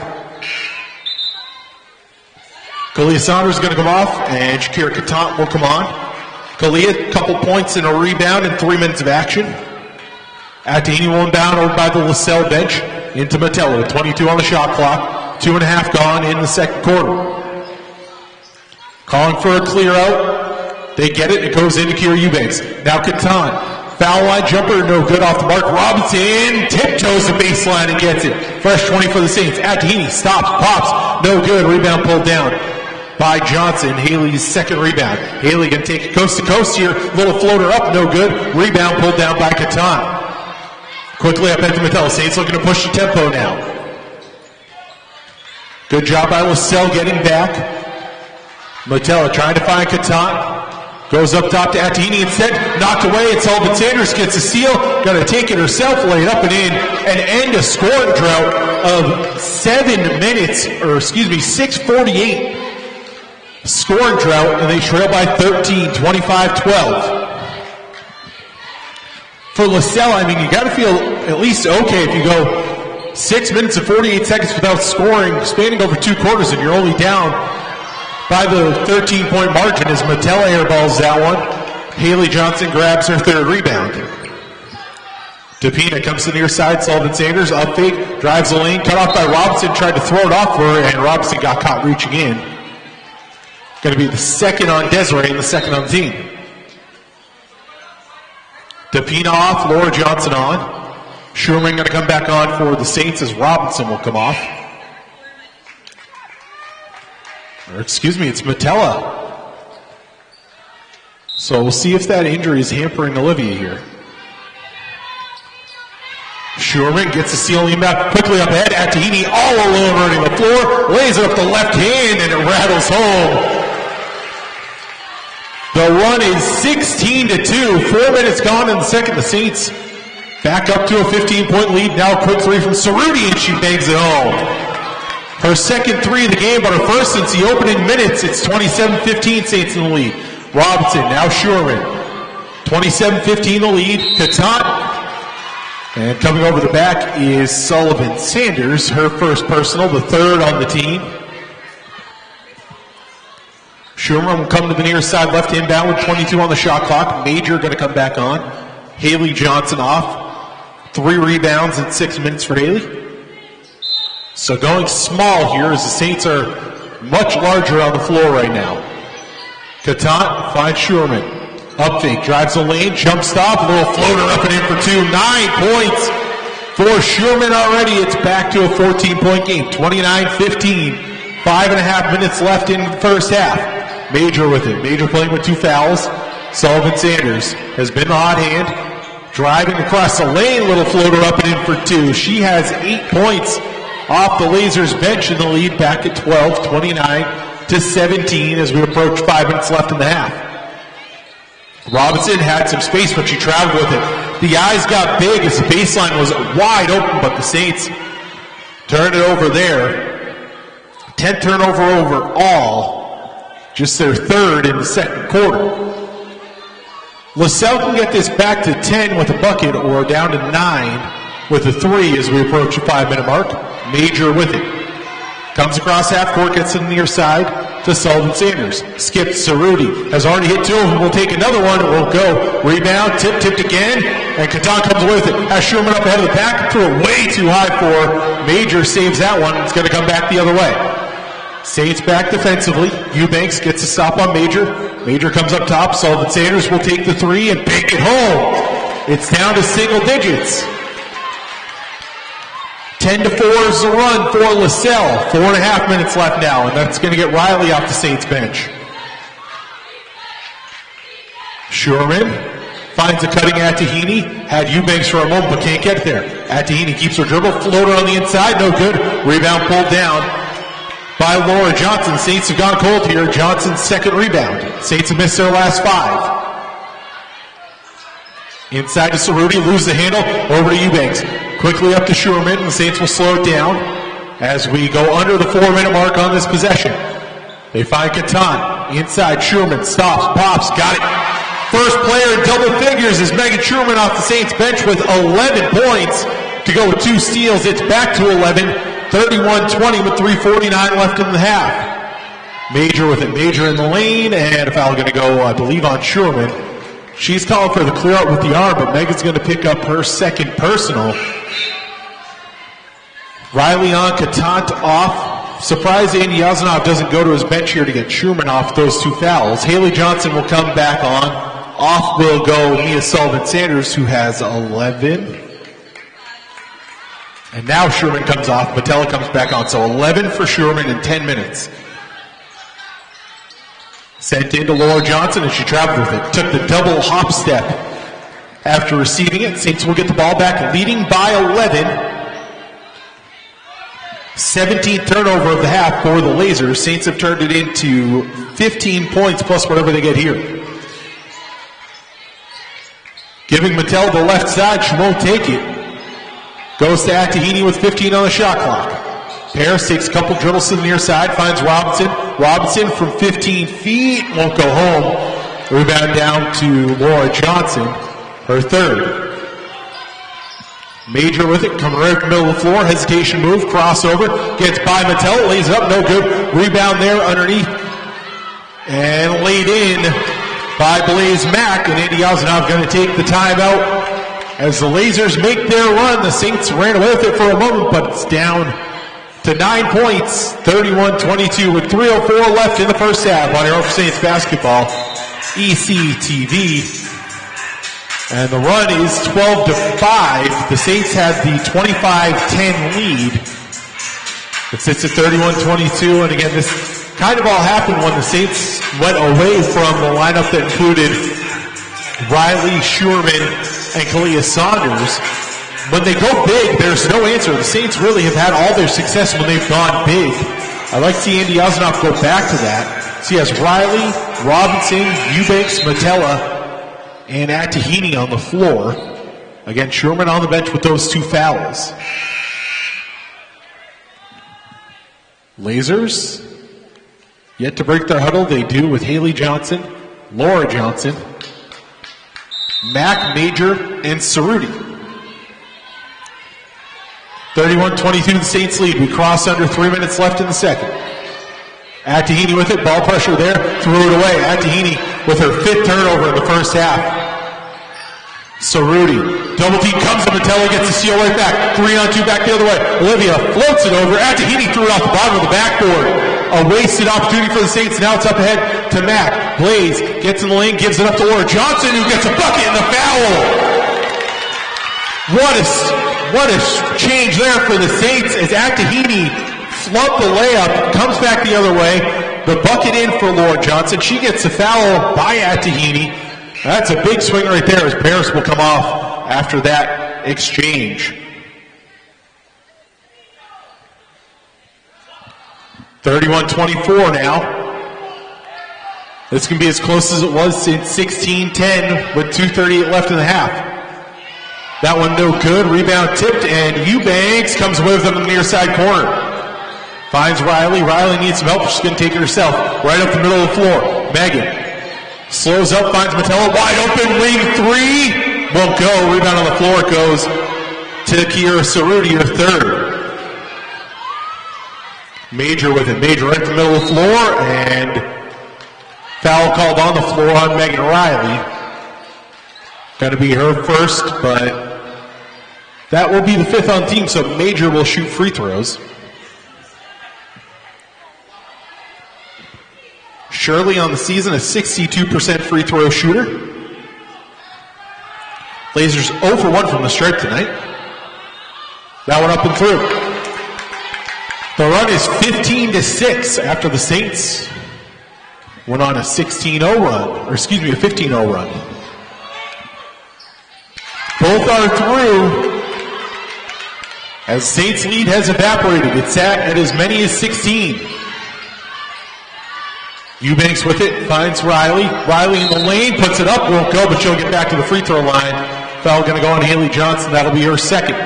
Kalia Saunders is going to come off, and Shakira Katant will come on. Kalia, a couple points and a rebound in 3 minutes of action. Attahini will inbound over by the Lasell bench into Metella with 22 on the shot clock. 2.5 gone in the second quarter. Calling for a clear out. They get it. It goes into Kira Eubanks. Now Katant. Foul line jumper, no good off the mark. Robinson tiptoes the baseline and gets it. Fresh 20 for the Saints. Attahini stops, pops, no good. Rebound pulled down by Johnson. Haley's second rebound. Haley can take it coast to coast here. Little floater up, no good. Rebound pulled down by Katant. Quickly up into Metella. Saints looking to push the tempo now. Good job by Lasell getting back. Metella trying to find Katant. Goes up top to Attahini instead. Knocked away. It's Sullivan Sanders gets a steal. Got to take it herself, lay it up and in, and end a scoring drought of 6:48 scoring drought, and they trail by 13, 25-12. For Lasell, I mean, you got to feel at least okay if you go 6 minutes and 48 seconds without scoring, spanning over 2 quarters, and you're only down by the 13-point margin as Metella airballs that one. Haley Johnson grabs her third rebound. DePina comes to the near side. Sullivan Sanders up fake, drives the lane, cut off by Robinson, tried to throw it off for her, and Robinson got caught reaching in. Going to be the second on Desiree and the second on the team. DePina off, Laura Johnson on. Schuermann going to come back on for the Saints as Robinson will come off. It's Metella. So we'll see if that injury is hampering Olivia here. Schuermann gets the steal back quickly up ahead. Attahini all alone running the floor. Lays it up the left hand and it rattles home. The run is 16-2. 4 minutes gone in the second. The Saints back up to a 15-point lead. Now a quick three from Cerruti and she bangs it home. Her second three of the game, but her first since the opening minutes. It's 27-15 Saints in the lead. Robinson, now Schuermann. 27-15 the lead. Katant. And coming over the back is Sullivan Sanders. Her first personal, the third on the team. Schuermann will come to the near side, left inbound with 22 on the shot clock. Major going to come back on. Haley Johnson off. 3 rebounds in 6 minutes for Haley. So going small here as the Saints are much larger on the floor right now. Katant finds Schuermann. Up fake, drives the lane, jump stop, little floater up and in for 2. 9 points for Schuermann already. It's back to a 14-point game. 29-15. 5.5 minutes left in the first half. Major with it. Major playing with 2 fouls. Sullivan Sanders has been the hot hand. Driving across the lane, little floater up and in for 2. She has 8 points off the Lasers bench in the lead, back at 12, 29-17 as we approach 5 minutes left in the half. Robinson had some space, but she traveled with it. The eyes got big as the baseline was wide open, but the Saints turned it over there. 10th turnover overall, just their third in the second quarter. Lasell can get this back to 10 with a bucket or down to 9 with a 3 as we approach the 5-minute mark. Major with it. Comes across half court, gets to the near side to Sullivan Sanders. Skips Cerruti. Has already hit 2 of them. Will take another one. Will go. Rebound. Tipped again. And Katant comes with it. Has Schuermann up ahead of the pack. Threw it way too high for Major. Saves that one. It's going to come back the other way. Saints back defensively. Eubanks gets a stop on Major. Major comes up top. Sullivan Sanders will take the 3 and bank it home. It's down to single digits. 10-4 is the run for Lasell. 4.5 minutes left now, and that's going to get Riley off the Saints bench. Schuermann finds a cutting Attahini. Had Eubanks for a moment, but can't get there. Attahini keeps her dribble. Floater on the inside, no good. Rebound pulled down by Laura Johnson. Saints have gone cold here. Johnson's second rebound. Saints have missed their last 5. Inside to Cerruti, lose the handle, over to Eubanks. Quickly up to Schuermann, and the Saints will slow it down as we go under the 4-minute mark on this possession. They find Catan. Inside, Schuermann stops, pops, got it. First player in double figures is Meagan Schuermann off the Saints bench with 11 points to go with 2 steals. It's back to 11, 31-20 with 3:49 left in the half. Major with it, Major in the lane, and a foul going to go, I believe, on Schuermann. She's calling for the clear out with the arm, but Megan's going to pick up her second personal. Riley on, Katant off. Surprised Andy Yazanov doesn't go to his bench here to get Schuermann off those 2 fouls. Haley Johnson will come back on. Off will go Mia Sullivan-Sanders, who has 11. And now Schuermann comes off. Matella comes back on. So 11 for Schuermann in 10 minutes. Sent in to Laura Johnson, and she traveled with it. Took the double hop step after receiving it. Saints will get the ball back, leading by 11. 17th turnover of the half for the Lasers. Saints have turned it into 15 points plus whatever they get here. Giving Mattel the left side, she won't take it. Goes to Attahini with 15 on the shot clock. Paris takes a couple dribbles to the near side, finds Robinson. Robinson from 15 feet, won't go home. Rebound down to Laura Johnson, her third. Major with it, coming right up the middle of the floor. Hesitation move, crossover, gets by Mattel, lays it up, no good. Rebound there underneath. And laid in by Blaze Mack, and Andy Yazanov going to take the timeout. As the Lasers make their run, the Saints ran away with it for a moment, but it's down to 9 points, 31-22 with 3:04 left in the first half on Air for Saints basketball, ECTV. And the run is 12-5. The Saints have the 25-10 lead. It sits at 31-22, and again, this kind of all happened when the Saints went away from the lineup that included Riley, Schuermann, and Kalia Saunders. When they go big, there's no answer. The Saints really have had all their success when they've gone big. I like to see Andy Yazanov go back to that. So he has Riley, Robinson, Eubanks, Matella, and Attahini on the floor. Again, Schuermann on the bench with those 2 fouls. Lasers, yet to break their huddle. They do with Haley Johnson, Laura Johnson, Mac, Major, and Cerruti. 31-22, the Saints lead. We cross under 3 minutes left in the second. Attahini with it, ball pressure there, threw it away. Attahini with her 5th turnover in the first half. Cerruti, double team comes to Matella, gets the steal right back. 3-on-2 back the other way. Olivia floats it over. Attahini threw it off the bottom of the backboard. A wasted opportunity for the Saints. Now it's up ahead to Mac. Blaze gets in the lane, gives it up to Laura Johnson, who gets a bucket and the foul. What a change there for the Saints as Attahini flubbed the layup, comes back the other way. The bucket in for Laura Johnson. She gets a foul by Attahini. That's a big swing right there as Paris will come off after that exchange. 31-24 now. This can be as close as it was since 16-10 with 2:38 left in the half. That one no good. Rebound tipped, and Eubanks comes away with them in the near side corner. Finds Riley. Riley needs some help. She's going to take it herself. Right up the middle of the floor. Meagan slows up, finds Matella. Wide open, wing 3. Won't go. Rebound on the floor. It goes to Kiera Cerruti, her third. Major with it. Major right in the middle of the floor, and foul called on the floor on Megan Riley. Got to be her first, but that will be the 5th on team, so Major will shoot free throws. Shirley on the season, a 62% free throw shooter. Lasers 0 for 1 from the stripe tonight. That one up and through. The run is 15-6 after the Saints went on a 16-0 run, or excuse me, a 15-0 run. Both are through as Saints lead has evaporated. It's at as many as 16. Eubanks with it, finds Riley. Riley in the lane, puts it up, won't go, but she'll get back to the free throw line. Foul going to go on Haley Johnson. That'll be her second.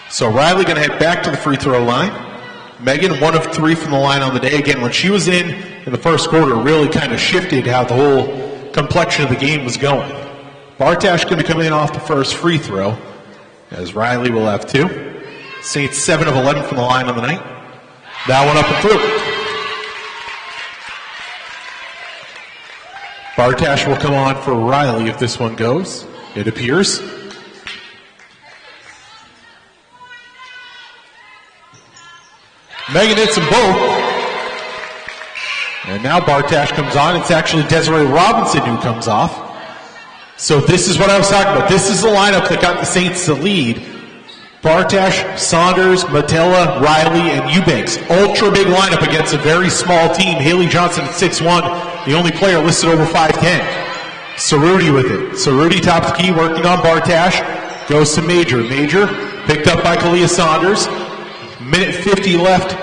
So Riley going to head back to the free throw line. Meagan, 1 of 3 from the line on the day. Again, when she was in the first quarter, really kind of shifted how the whole complexion of the game was going. Bartash going to come in off the first free throw, as Riley will have 2. Saints 7 of 11 from the line on the night. That one up and through. Bartash will come on for Riley if this one goes. It appears. Meagan hits them both. And now Bartash comes on. It's actually Desiree Robinson who comes off. So this is what I was talking about. This is the lineup that got the Saints to lead. Bartash, Saunders, Matella, Riley, and Eubanks. Ultra big lineup against a very small team. Haley Johnson at 6'1", the only player listed over 5'10". Cerruti with it. Cerruti top the key, working on Bartash. Goes to Major. Major picked up by Kalia Saunders. Minute 50 left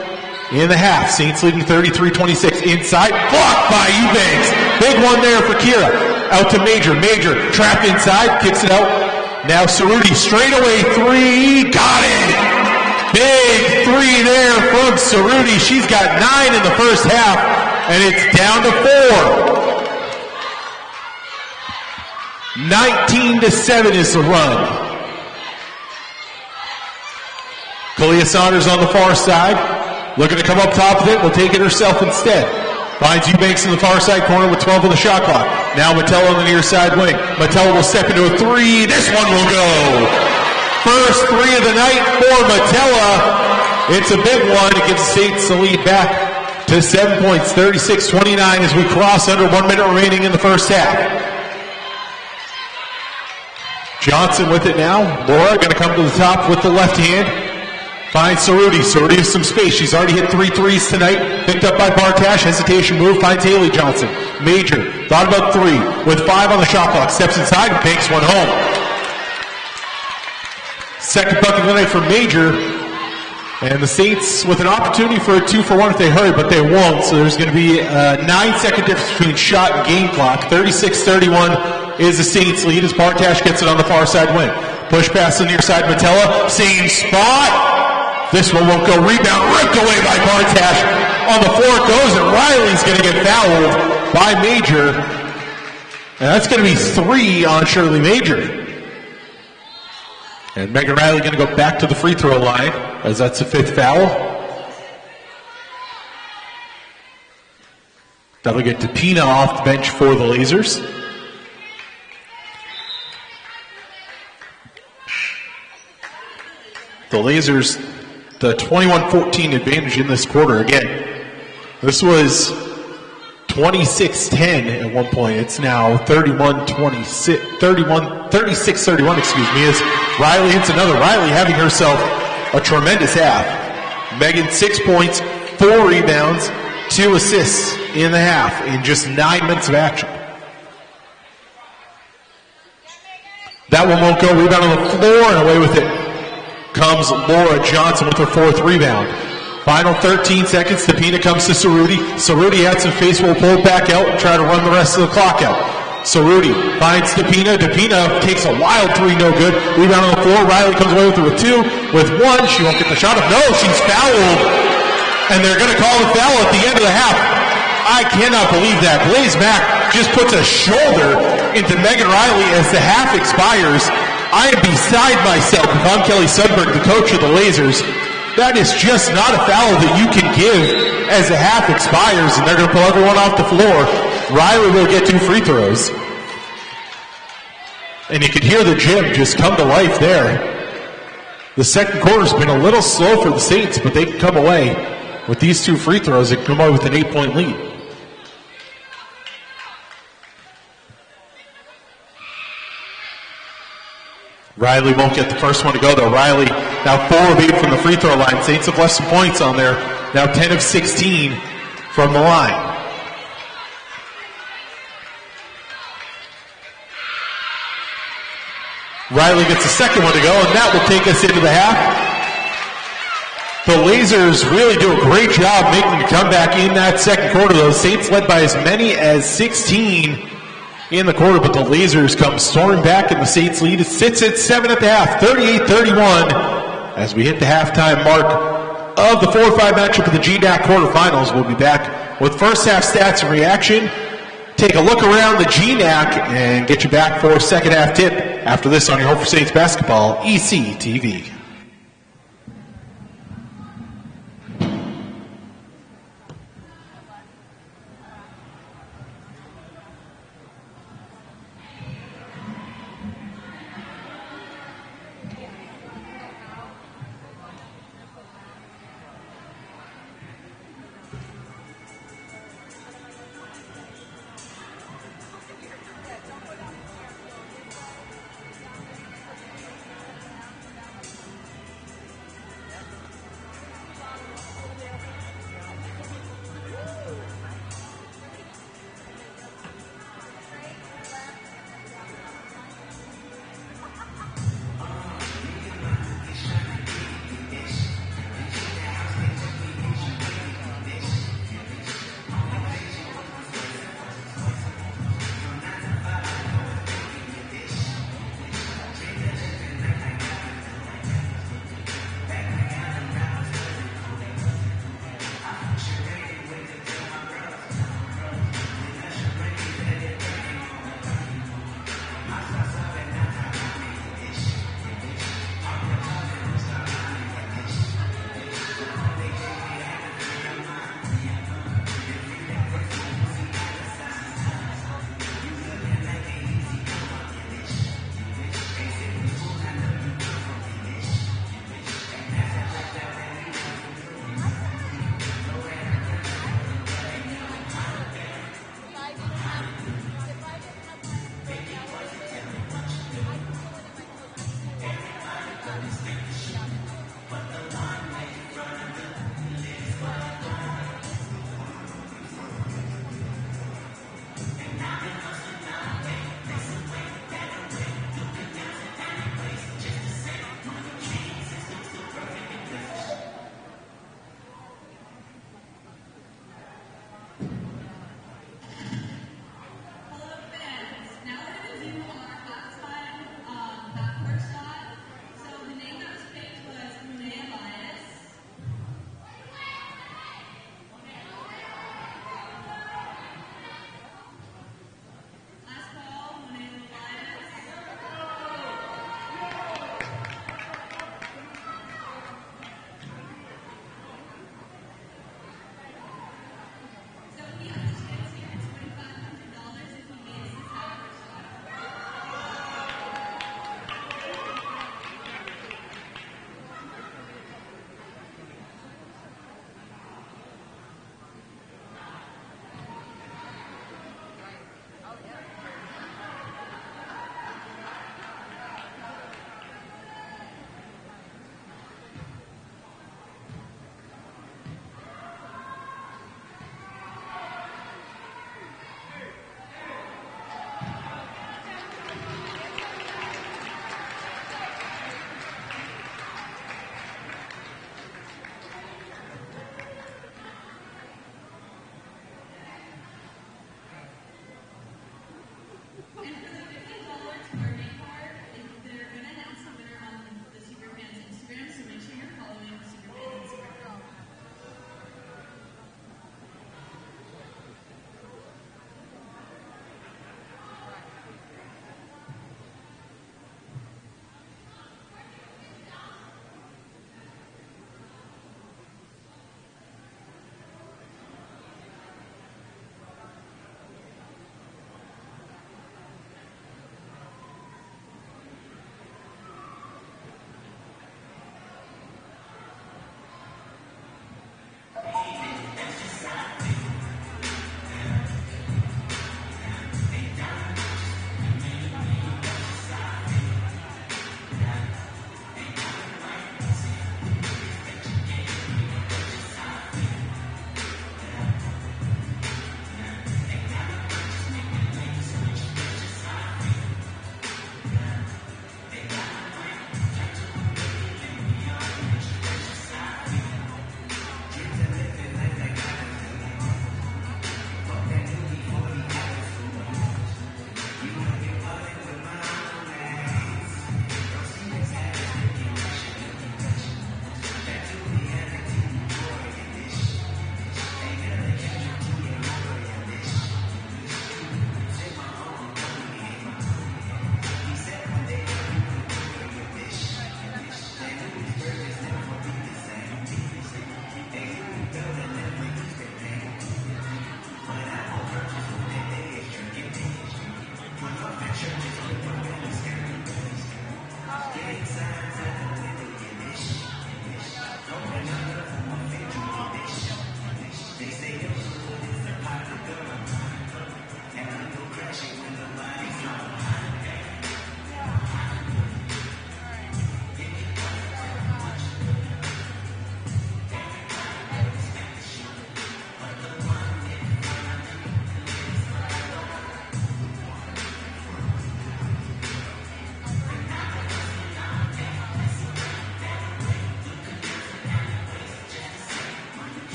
in the half. Saints leading 33-26. Inside, blocked by Eubanks. Big one there for Kira. Out to Major. Major trapped inside, kicks it out. Now Cerruti, straightaway 3, got it! Big 3 there from Cerruti. She's got 9 in the first half, and it's down to 4. 19-7 is the run. Kalia Saunders on the far side, looking to come up top of it, will take it herself instead. Finds Eubanks in the far side corner with 12 on the shot clock. Now Matella on the near side wing. Matella will step into a 3. This one will go. First 3 of the night for Matella. It's a big one. It gives the Saints the lead back to 7 points, 36-29 as we cross under 1 minute remaining in the first half. Johnson with it now. Laura going to come to the top with the left hand. Finds Cerruti. Cerruti has some space. She's already hit 3 threes tonight. Picked up by Bartash. Hesitation move. Finds Haley Johnson. Major. Thought about 3. With 5 on the shot clock. Steps inside and banks one home. Second bucket of the night for Major. And the Saints with an opportunity for a 2-for-1 if they hurry, but they won't. So there's going to be a 9-second difference between shot and game clock. 36-31 is the Saints lead as Bartash gets it on the far side wing. Push pass to the near side. Matella. Same spot. This one won't go. Rebound ripped away by Bartash. On the floor it goes, and Riley's going to get fouled by Major. And that's going to be 3 on Shirley Major. And Megan Riley going to go back to the free throw line as that's the 5th foul. That'll get Depina off the bench for the Lasers. The Lasers, the 21-14 advantage in this quarter. Again, this was 26-10 at one point. It's now 36-31, excuse me, as Riley hits another. Riley having herself a tremendous half. Meagan 6 points, 4 rebounds, 2 assists in the half in just 9 minutes of action. That one won't go. Rebound on the floor and away with it comes Laura Johnson with her 4th rebound. Final 13 seconds. Depina comes to Cerruti. Cerruti had some face, will pull it back out and try to run the rest of the clock out. Cerruti finds Depina. Depina takes a wild 3, no good. Rebound on the floor. Riley comes away with it with 2. With 1, she won't get the shot up. No, she's fouled. And they're going to call the foul at the end of the half. I cannot believe that. Blaze Mack just puts a shoulder into Megan Riley as the half expires. I am beside myself if I'm Kelly Sundberg, the coach of the Lasers. That is just not a foul that you can give as the half expires, and they're going to pull everyone off the floor. Riley will get 2 free throws. And you can hear the gym just come to life there. The second quarter's been a little slow for the Saints, but they can come away with these 2 free throws and come away with an 8-point lead. Riley won't get the first one to go, though. Riley now 4 of 8 from the free throw line. Saints have left some points on there. Now 10 of 16 from the line. Riley gets the second one to go, and that will take us into the half. The Lasers really do a great job making the comeback in that second quarter. Those Saints led by as many as 16 in the quarter, but the Lasers come storming back, and the Saints lead. It sits at 7 at the half, 38-31, as we hit the halftime mark of the 4-5 matchup of the GNAC Quarter Finals. We'll be back with first half stats and reaction. Take a look around the GNAC and get you back for a second half tip after this on your Hope for Saints Basketball EC TV.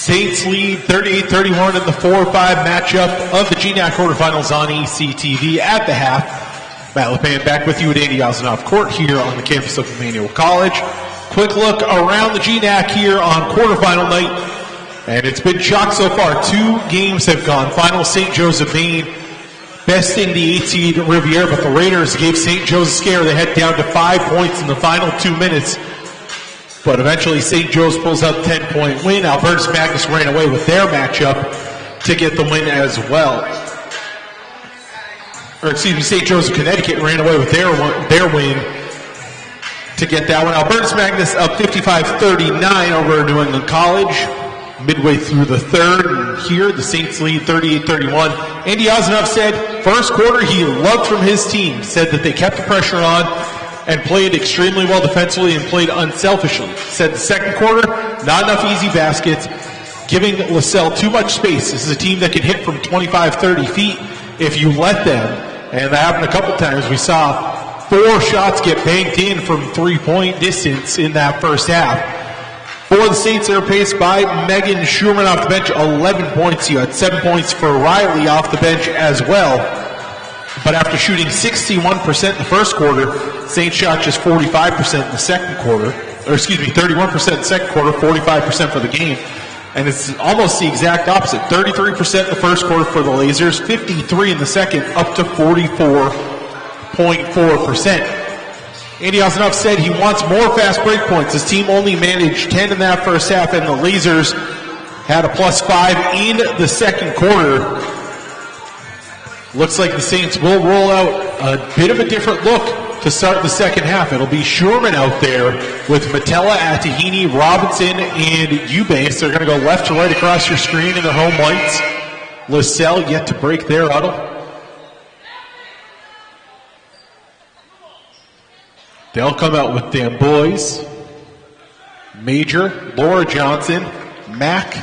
Saints lead 38-31 in the 4-5 matchup of the GNAC quarterfinals on ECTV at the half. Matt LePan back with you at Andy Osinoff Court here on the campus of Emmanuel College. Quick look around the GNAC here on quarterfinal night, and it's been chalk so far. 2 games have gone final. St. Joseph Maine besting the 8 seed Riviera, but the Raiders gave St. Joe's a scare. They head down to 5 points in the final 2 minutes. But eventually St. Joe's pulls out a 10-point win. Albertus Magnus ran away with their matchup to get the win as well. Or excuse me, St. Joe's of Connecticut ran away with their win to get that one. Albertus Magnus up 55-39 over New England College. Midway through the third, and here the Saints lead 38-31. Andy Osinoff said first quarter he loved from his team. Said that they kept the pressure on and played extremely well defensively and played unselfishly. Said the second quarter, not enough easy baskets, giving Lasell too much space. This is a team that can hit from 25-30 feet if you let them. And that happened a couple times. We saw 4 shots get banked in from 3-point distance in that first half. For the Saints, they're paced by Meagan Schuermann off the bench, 11 points. You had 7 points for Riley off the bench as well. But after shooting 61% in the first quarter, Saints shot just 45% in the second quarter. Or excuse me, 31% in the second quarter, 45% for the game. And it's almost the exact opposite. 33% in the first quarter for the Lasers, 53% in the second, up to 44.4%. Andy Osinoff said he wants more fast break points. His team only managed 10 in that first half, and the Lasers had a +5 in the second quarter. Looks like the Saints will roll out a bit of a different look to start the second half. It'll be Schuermann out there with Metella, Atahini, Robinson, and Eubanks. They're going to go left to right across your screen in their home whites. Lasell yet to break their huddle. They'll come out with Dan Boys, Major, Laura Johnson, Mack,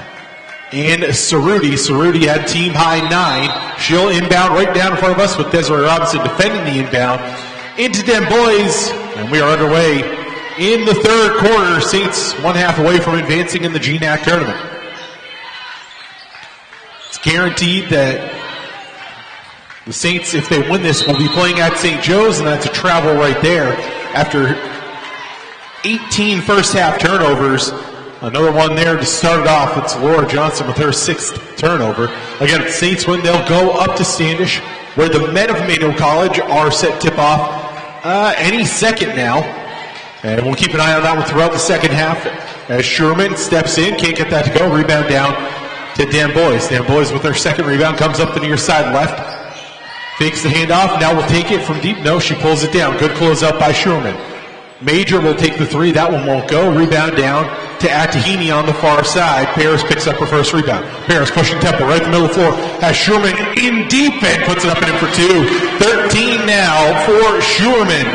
and Cerruti. Cerruti had team high 9. She'll inbound right down in front of us with Desiree Robinson defending the inbound. Into Dan Boys, and we are underway in the third quarter. Saints 1/2 away from advancing in the GNAC tournament. It's guaranteed that the Saints, if they win this, will be playing at St. Joe's, and that's a travel right there. After 18 first half turnovers, another one there to start it off. It's Laura Johnson with her 6th turnover. Again, if the Saints win, they'll go up to Standish, where the men of Emmanuel College are set tip off any second now. And we'll keep an eye on that one throughout the second half as Schuermann steps in, can't get that to go. Rebound down to Dan Boys. Dan Boys with her second rebound, comes up the near side left. Fakes the handoff, now will take it from deep. No, she pulls it down. Good closeout by Schuermann. Major will take the 3. That one won't go. Rebound down to Atahini on the far side. Paris picks up her first rebound. Paris pushing tempo right in the middle of the floor. Has Schuermann in deep and puts it up and in for 2. 13 now for Schuermann.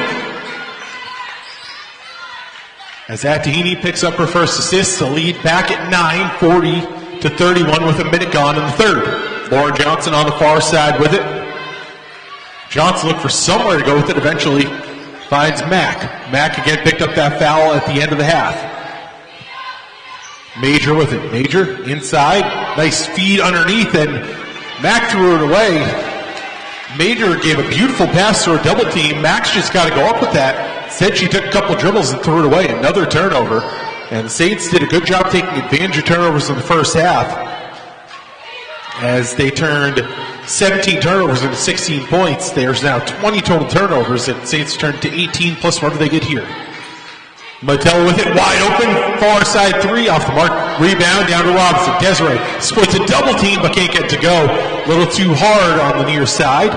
As Atahini picks up her first assist, the lead back at 9, 40-31 with a minute gone in the third. Laura Johnson on the far side with it. Johnson looked for somewhere to go with it, eventually finds Mack. Mack again picked up that foul at the end of the half. Major with it. Major inside. Nice feed underneath, and Mack threw it away. Major gave a beautiful pass to her double team. Mack's just got to go up with that. Said she took a couple dribbles and threw it away. Another turnover. And the Saints did a good job taking advantage of turnovers in the first half, as they turned 17 turnovers into 16 points. There's now 20 total turnovers, and Saints turned to 18 plus what do they get here? Mattel with it, wide open, far side 3 off the mark, rebound down to Robinson. Desiree splits a double team but can't get to go. A little too hard on the near side.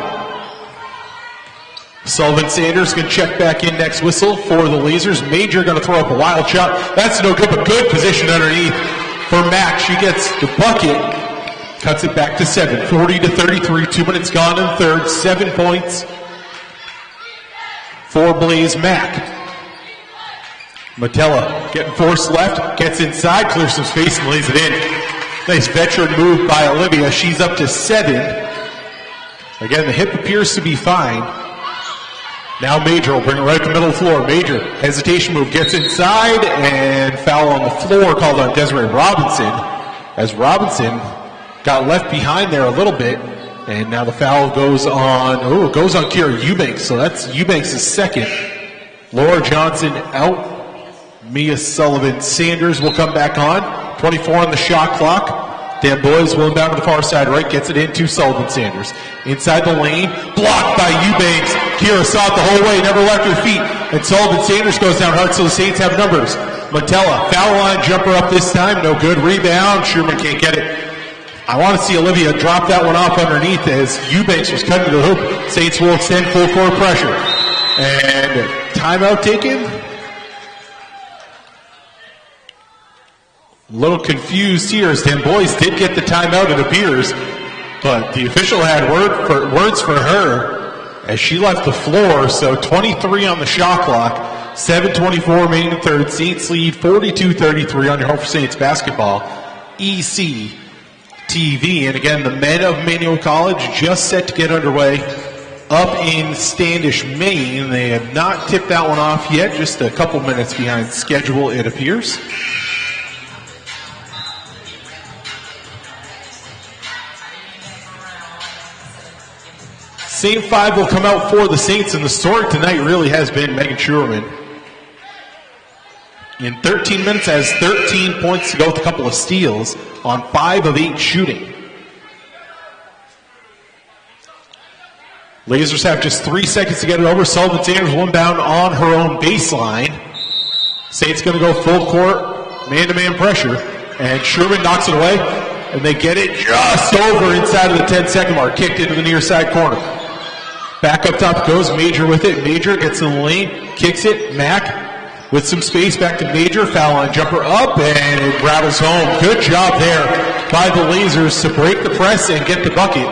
Sullivan Sanders going to check back in next whistle for the Lasers. Major going to throw up a wild shot. That's no good, but good position underneath for Mack. She gets the bucket. Cuts it back to 7, 40-33, 2 minutes gone in the third, 7 points for Blaze Mack. Metella getting forced left, gets inside, clears some space and lays it in. Nice veteran move by Olivia. She's up to 7. Again, the hip appears to be fine. Now Major will bring it right to the middle of the floor. Major, hesitation move, gets inside, and foul on the floor called on Desiree Robinson. as Robinson got left behind there a little bit. And now the foul goes on, Kira Eubanks. So that's Eubanks' second. Laura Johnson out. Mia Sullivan-Sanders will come back on. 24 on the shot clock. Dan Boys will inbound to the far side right. Gets it in to Sullivan-Sanders. Inside the lane. Blocked by Eubanks. Kira saw it the whole way. Never left her feet. And Sullivan-Sanders goes down hard, so the Saints have numbers. Matella, foul line jumper up this time. No good. Rebound. Schuermann can't get it. I want to see Olivia drop that one off underneath as Eubanks was cutting to the hoop. Saints will extend full court pressure. And timeout taken. A little confused here as Dan Boys did get the timeout, it appears. But the official had words for her as she left the floor. So 23 on the shot clock. 7:24 remaining in third. Saints lead 42-33 on your home for Saints basketball. EC TV, and again, the men of Emmanuel College just set to get underway up in Standish, Maine. They have not tipped that one off yet, just a couple minutes behind schedule, it appears. Same five will come out for the Saints, and the story tonight really has been Meagan Schuermann. In 13 minutes, has 13 points to go with a couple of steals on 5 of 8 shooting. Lasers have just 3 seconds to get it over. Sullivan-Sanders will inbound on her own baseline. Saints going to go full court, man-to-man pressure, and Schuermann knocks it away, and they get it just over inside of the 10-second mark, kicked into the near side corner. Back up top goes Major with it. Major gets in the lane, kicks it. Mack with some space, back to Major, foul line jumper up, and it rattles home. Good job there by the Lasers to break the press and get the bucket.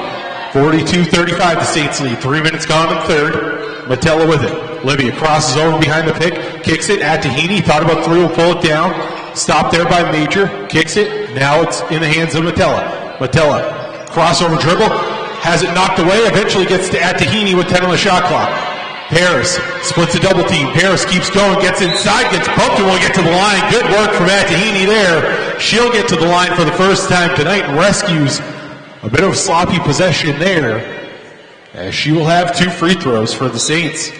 42-35, the Saints lead. 3 minutes gone in third. Matella with it. Olivia crosses over behind the pick, kicks it at Tahini, thought about three, will pull it down. Stopped there by Major, kicks it. Now it's in the hands of Matella. Matella, crossover dribble, has it knocked away, eventually gets to at Tahini with 10 on the shot clock. Paris splits a double team. Paris keeps going, gets inside, gets bumped, and will get to the line. Good work from Atahini there. She'll get to the line for the first time tonight and rescues a bit of sloppy possession there, as she will have 2 free throws for the Saints.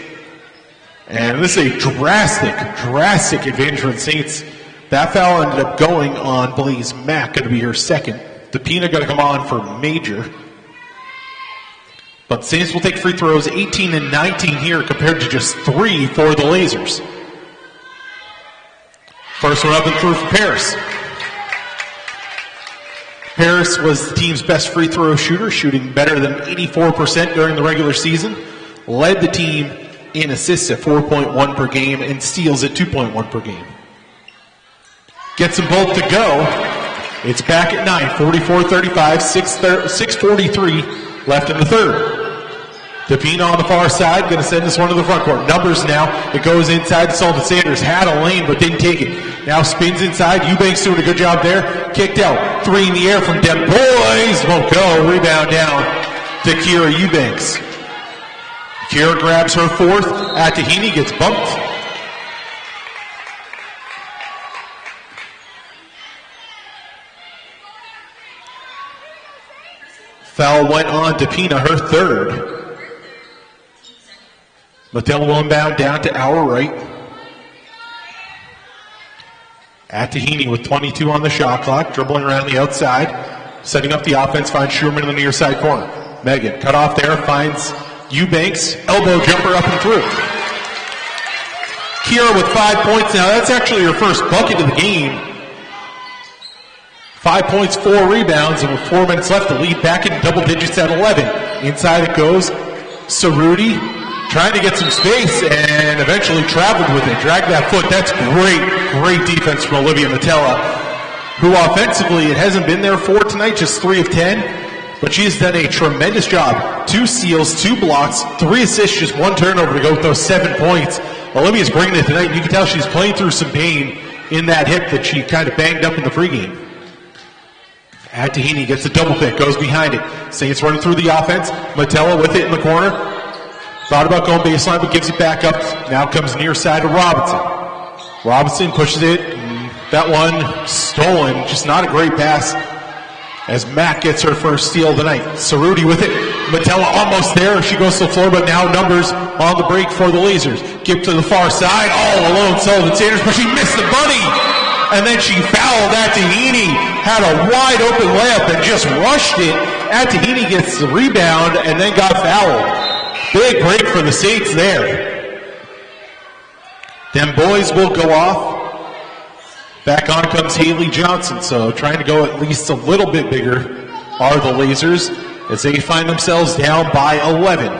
And this is a drastic advantage for the Saints. That foul ended up going on Blaze Mack, going to be her second. DePina going to come on for Major. But Saints will take free throws 18 and 19 here compared to just 3 for the Lasers. First one up and through for Paris. Paris was the team's best free throw shooter, shooting better than 84% during the regular season. Led the team in assists at 4.1 per game and steals at 2.1 per game. Gets them both to go. It's back at 9, 44-35, 6:43 left in the third. DePina on the far side, going to send this one to the front court. Numbers now. It goes inside to Sullivan-Sanders. Had a lane, but didn't take it. Now spins inside. Eubanks doing a good job there. Kicked out. 3 in the air from Den Boys. Won't go. Rebound down to Kira Eubanks. Kira grabs her fourth. Atahini gets bumped. Foul went on DePina, her third. Mattel will inbound down to our right. Atahini with 22 on the shot clock, dribbling around the outside, setting up the offense, finds Schuermann in the near side corner. Meagan, cut off there, finds Eubanks, elbow jumper up and through. Kira with 5 points now. That's actually her first bucket of the game. 5 points, 4 rebounds, and with 4 minutes left, the lead back in double digits at 11. Inside it goes. Cerruti trying to get some space and eventually traveled with it. Dragged that foot. That's great defense from Olivia Matella, who offensively, it hasn't been there for tonight, just 3 of 10. But she has done a tremendous job. 2 steals, 2 blocks, 3 assists, just 1 turnover to go with those 7 points. Olivia's bringing it tonight. You can tell she's playing through some pain in that hip that she kind of banged up in the pregame. Atahini gets a double pick, goes behind it. Saints running through the offense. Matella with it in the corner. Thought about going baseline, but gives it back up. Now comes near side to Robinson. Robinson pushes it. That one stolen. Just not a great pass as Mack gets her first steal of the night. Cerruti with it. Metella almost there. She goes to the floor, but now numbers on the break for the Lasers. Give to the far side. All alone, Sullivan Sanders, but she missed the bunny. And then she fouled Atahini. Had a wide open layup and just rushed it. Atahini gets the rebound and then got fouled. Big break for the Saints there. Them boys will go off. Back on comes Haley Johnson, so trying to go at least a little bit bigger are the Lasers as they find themselves down by 11.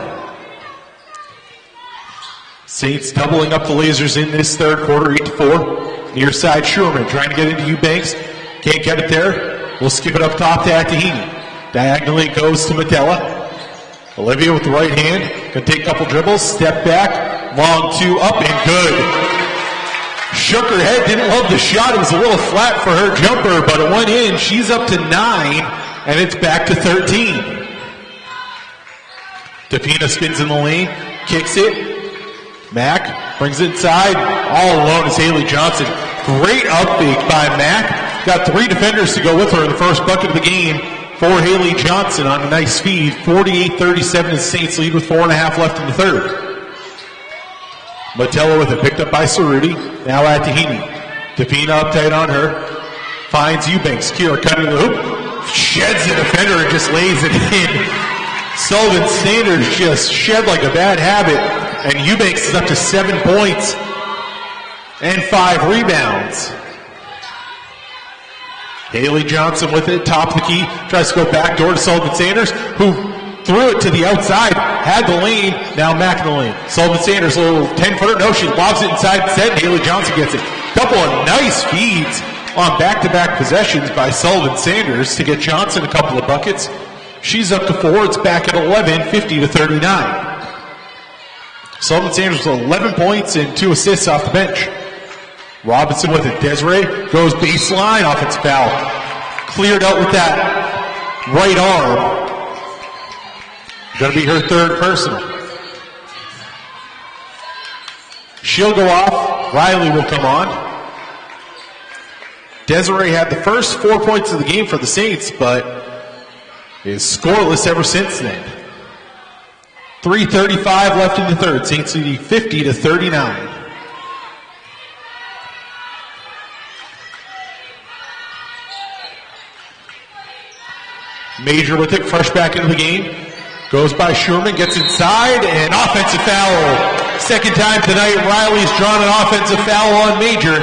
Saints doubling up the Lasers in this third quarter, 8-4. Near side Schuermann trying to get into Eubanks. Can't get it there. We'll skip it up top to Atahini. Diagonally goes to Metella. Olivia with the right hand. Gonna take a couple dribbles. Step back. Long two up and good. Shook her head, didn't love the shot. It was a little flat for her jumper, but it went in. She's up to 9, and it's back to 13. Tapina spins in the lane, kicks it. Mack brings it inside. All alone is Haley Johnson. Great up fake by Mack. Got 3 defenders to go with her in the first bucket of the game for Haley Johnson on a nice speed. 48-37 as Saints lead with 4.5 left in the third. Metella with it, picked up by Cerruti. Now Atahini. Tapina up tight on her. Finds Eubanks. Kira cutting the hoop. Sheds the defender and just lays it in. Sullivan Sanders just shed like a bad habit. And Eubanks is up to 7 points and 5 rebounds. Haley Johnson with it, top of the key. Tries to go back door to Sullivan Sanders, who threw it to the outside, had the lane, now Mack in the lane. Sullivan Sanders, a little 10-footer, no, she lobs it inside set, and Haley Johnson gets it. Couple of nice feeds on back-to-back possessions by Sullivan Sanders to get Johnson a couple of buckets. She's up to 4, it's back at 11, 50-39. Sullivan Sanders with 11 points and 2 assists off the bench. Robinson with it, Desiree goes baseline, offensive foul. Cleared out with that right arm. Going to be her third personal. She'll go off. Riley will come on. Desiree had the first 4 points of the game for the Saints, but is scoreless ever since then. 3:35 left in the third. Saints leading 50-39. Major with it, fresh back into the game. Goes by Schuermann, gets inside, and offensive foul. Second time tonight, Riley's drawn an offensive foul on Major.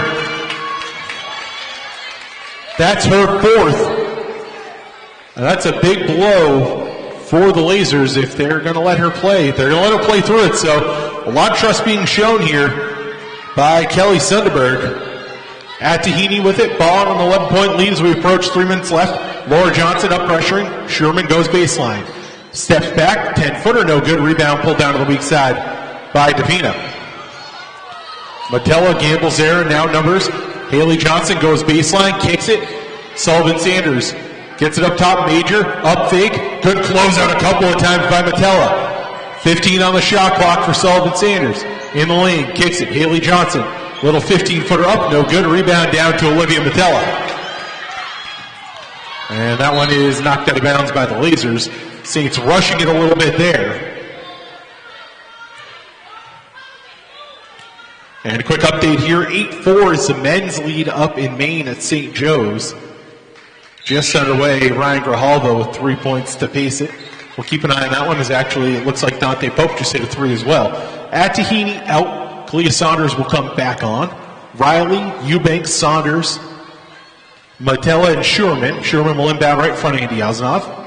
That's her 4th. And that's a big blow for the Lasers if they're going to let her play. They're going to let her play through it, so a lot of trust being shown here by Kelly Sunderberg. Atahini with it, ball on an 11-point lead as we approach 3 minutes left. Laura Johnson up pressuring. Schuermann goes baseline. Steps back, 10-footer, no good. Rebound pulled down to the weak side by Tapina. Metella gambles there, now numbers. Haley Johnson goes baseline, kicks it. Sullivan Sanders gets it up top, Major, up fake. Good closeout a couple of times by Metella. 15 on the shot clock for Sullivan Sanders. In the lane, kicks it. Haley Johnson, little 15-footer up, no good. Rebound down to Olivia Metella. And that one is knocked out of bounds by the Lasers. Saints rushing it a little bit there. And a quick update here, 8-4 is the men's lead up in Maine at St. Joe's. Just underway, Ryan Grijalva with 3 points to pace it. We'll keep an eye on that one as actually it looks like Dante Pope just hit a 3 as well. Atahini out, Clea Saunders will come back on. Riley, Eubanks, Saunders, Metella, and Schuermann. Schuermann will inbound right in front of Andy Osnoff.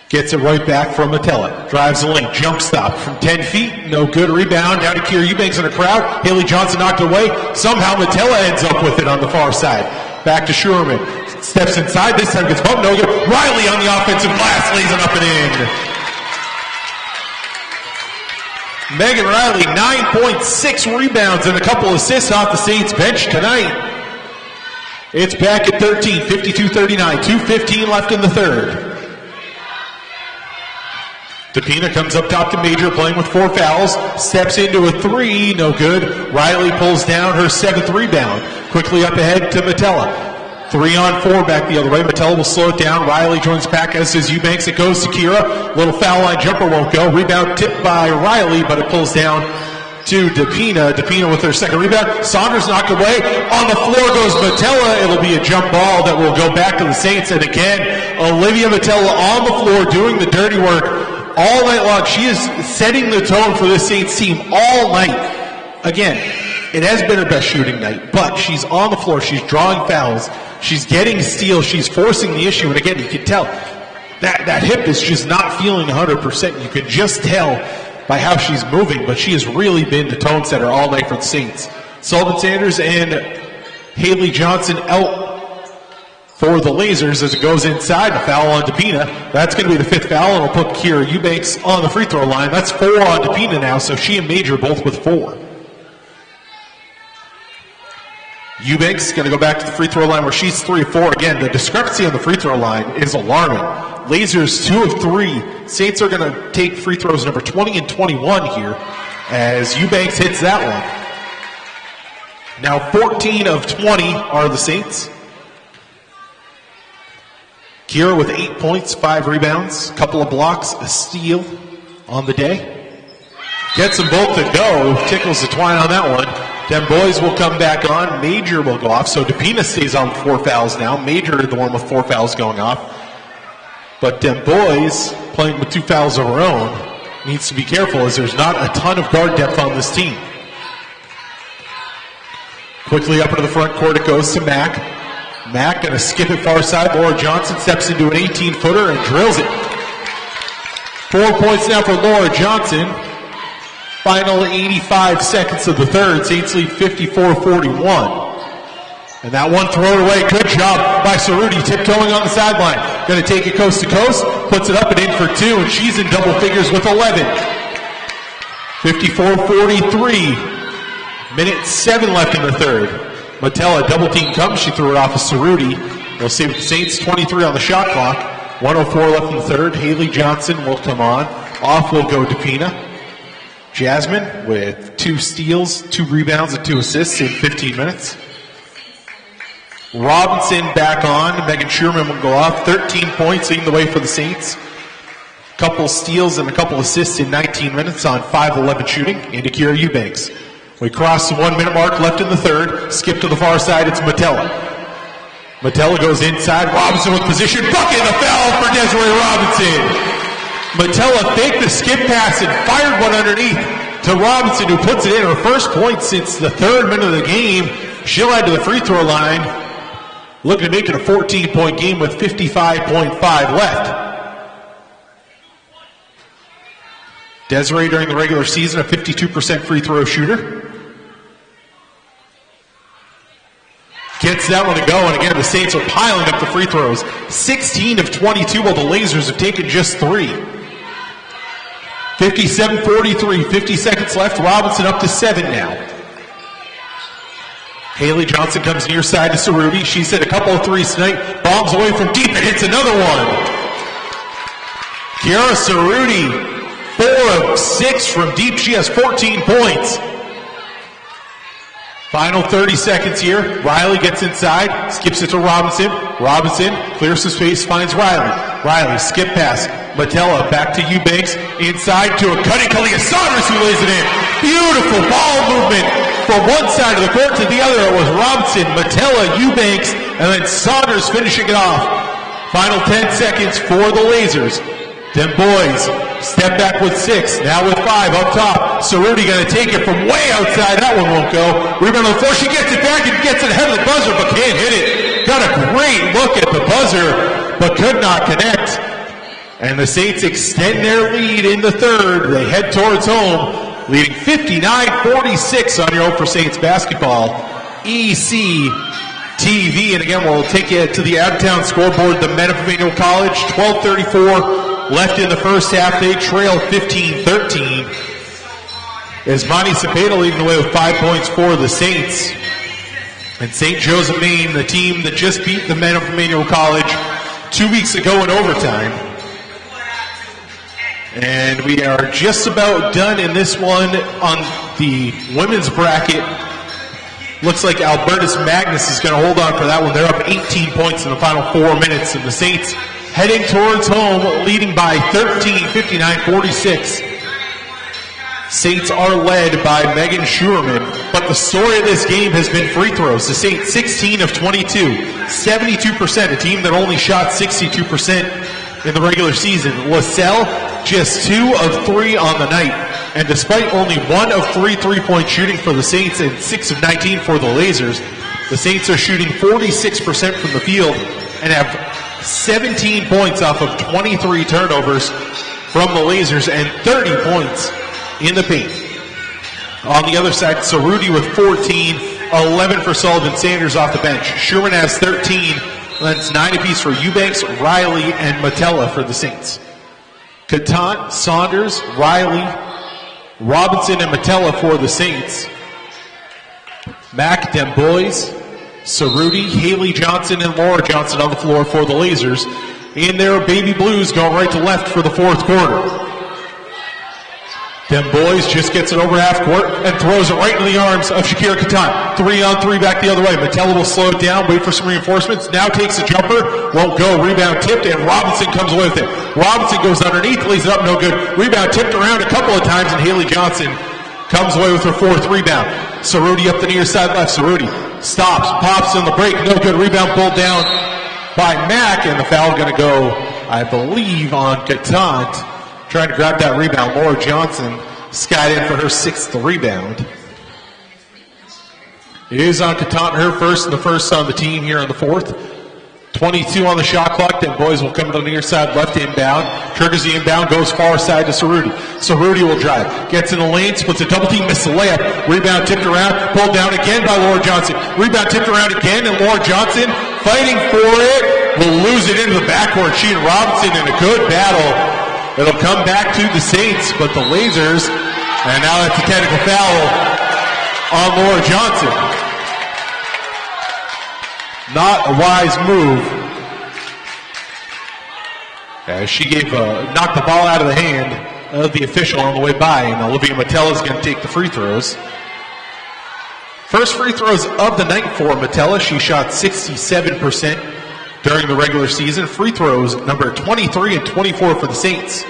Gets it right back from Metella. Drives the lane. Jump stop from 10 feet. No good. Rebound down to Kira Eubanks in the crowd. Haley Johnson knocked it away. Somehow Metella ends up with it on the far side. Back to Schuermann. Steps inside. This time gets bumped. No good. Riley on the offensive glass. Lays it up and in. Meagan Riley, 9.6 rebounds and a couple assists off the Saints bench tonight. It's back at 13, 52-39. 2:15 left in the third. Tapina comes up top to Major, playing with 4 fouls. Steps into a 3, no good. Riley pulls down her 7th rebound. Quickly up ahead to Metella. 3-on-4 back the other way. Mattel will slow it down. Riley joins back, as does Eubanks. It goes to Kira. Little foul line jumper won't go. Rebound tipped by Riley, but it pulls down to DePina. DePina with her second rebound. Saunders knocked away. On the floor goes Matella. It'll be a jump ball that will go back to the Saints. And again, Olivia Matella on the floor doing the dirty work all night long. She is setting the tone for this Saints team all night. Again, it has been her best shooting night, but she's on the floor. She's drawing fouls. She's getting steals. She's forcing the issue. And again, you can tell that hip is just not feeling 100%. You can just tell by how she's moving, but she has really been the tone setter all night for the Saints. Sullivan Sanders and Haley Johnson out for the Lasers as it goes inside. A foul on DePina. That's going to be the fifth foul, and it'll put Kira Eubanks on the free throw line. That's 4 on DePina now, so she and Major both with 4. Eubanks going to go back to the free throw line where she's 3 of 4. Again, the discrepancy on the free throw line is alarming. Lasers 2 of 3. Saints are going to take free throws number 20 and 21 here as Eubanks hits that one. Now 14 of 20 are the Saints. Kira with 8 points, 5 rebounds, couple of blocks, a steal on the day. Gets them both to go. Tickles the twine on that one. Them boys will come back on. Major will go off. So DePina stays on 4 fouls now. Major the one with 4 fouls going off. But them boys playing with 2 fouls of her own needs to be careful as there's not a ton of guard depth on this team. Quickly up into the front court it goes to Mack. Mack going to skip it far side. Laura Johnson steps into an 18-footer and drills it. 4 points now for Laura Johnson. Final 85 seconds of the third. Saints lead 54-41. And that one thrown away. Good job by Cerruti, tiptoeing on the sideline. Going to take it coast to coast. Puts it up and in for 2, and she's in double figures with 11. 54-43. Minute 7 left in the third. Matella double team comes. She threw it off of Cerruti. We'll see with the Saints 23 on the shot clock. 104 left in the third. Haley Johnson will come on. Off will go DePina. Jasmine with 2 steals, 2 rebounds, and 2 assists in 15 minutes. Robinson back on. Meagan Schuermann will go off. 13 points leading the way for the Saints. Couple steals and a couple assists in 19 minutes on 5-11 shooting into Kira Eubanks. We cross the 1 minute mark left in the third. Skip to the far side. It's Matella. Matella goes inside. Robinson with position. Bucket, the foul for Desiree Robinson. Matella faked the skip pass and fired one underneath to Robinson, who puts it in. Her first point since the 3rd minute of the game. She'll head to the free throw line, looking to make it a 14-point game with 55.5 left. Desiree during the regular season, a 52% free throw shooter. Gets that one to go, and again, the Saints are piling up the free throws. 16 of 22, while the Lasers have taken just 3. 57-43, 50 seconds left. Robinson up to 7 now. Haley Johnson comes near side to Cerruti. She's hit a couple of threes tonight. Bombs away from deep and hits another one. Kiara Cerruti, 4 of 6 from deep. She has 14 points. Final 30 seconds here. Riley gets inside, skips it to Robinson. Robinson clears some space, finds Riley. Riley, skip pass. Matella back to Eubanks, inside to a cutting Kalia Saunders who lays it in. Beautiful ball movement from one side of the court to the other. It was Robinson, Matella, Eubanks, and then Saunders finishing it off. Final 10 seconds for the Lasers. Them boys step back with 6, now with 5 up top. Cerruti going to take it from way outside. That one won't go. Rebound on the floor. She gets it back and gets it ahead of the buzzer, but can't hit it. Got a great look at the buzzer, but could not connect. And the Saints extend their lead in the third. They head towards home, leading 59-46 on your own for Saints basketball. EC TV, and again, we'll take you to the out-of-town scoreboard. The men of Emmanuel College, 12:34 left in the first half. They trail 15-13. As Monty Cepeda leading the way with 5 points for the Saints. And St. Joseph, Maine, the team that just beat the men of Emmanuel College 2 weeks ago in overtime. And we are just about done in this one on the women's bracket. Looks like Albertus Magnus is going to hold on for that one. They're up 18 points in the final 4 minutes, and the Saints heading towards home, leading by 13, 59-46. Saints are led by Meagan Schuermann, but the story of this game has been free throws. The Saints 16 of 22, 72%, a team that only shot 62% in the regular season. Lasell just 2 of 3 on the night, and despite only 1 of 3 three-point shooting for the Saints and 6 of 19 for the Lasers, the Saints are shooting 46% from the field and have 17 points off of 23 turnovers from the Lasers and 30 points in the paint. On the other side, Cerruti with 14, 11 for Sullivan Sanders off the bench. Schuermann has 13, that's 9 apiece for Eubanks, Riley, and Metella for the Saints. Catant, Saunders, Riley, Robinson, and Metella for the Saints. Mack, Dembois, Cerruti, Haley Johnson, and Laura Johnson on the floor for the Lasers. In their baby blues going right to left for the fourth quarter. Dembois just gets it over half court and throws it right into the arms of Shakira Catant. 3-on-3 back the other way. Metella will slow it down, wait for some reinforcements. Now takes a jumper, won't go. Rebound tipped, and Robinson comes away with it. Robinson goes underneath, lays it up, no good. Rebound tipped around a couple of times, and Haley Johnson comes away with her fourth rebound. Cerruti up the near side left. Cerruti stops, pops in the break, no good. Rebound pulled down by Mack, and the foul going to go, I believe, on Catant. Trying to grab that rebound. Laura Johnson skied in for her 6th rebound. It is on Catant, her first, and the first on the team here in the fourth. 22 on the shot clock. Then boys will come to the near side left inbound. Triggers the inbound, goes far side to Cerruti. Cerruti will drive. Gets in the lane, splits a double team, misses the layup. Rebound tipped around, pulled down again by Laura Johnson. Rebound tipped around again, and Laura Johnson fighting for it. Will lose it into the backcourt. She and Robinson in a good battle. It'll come back to the Saints, but the Lasers, and now that's a technical foul on Laura Johnson. Not a wise move. As she knocked the ball out of the hand of the official on the way by, and Olivia Metella is going to take the free throws. First free throws of the night for Metella. She shot 67% during the regular season. Free throws number 23 and 24 for the Saints.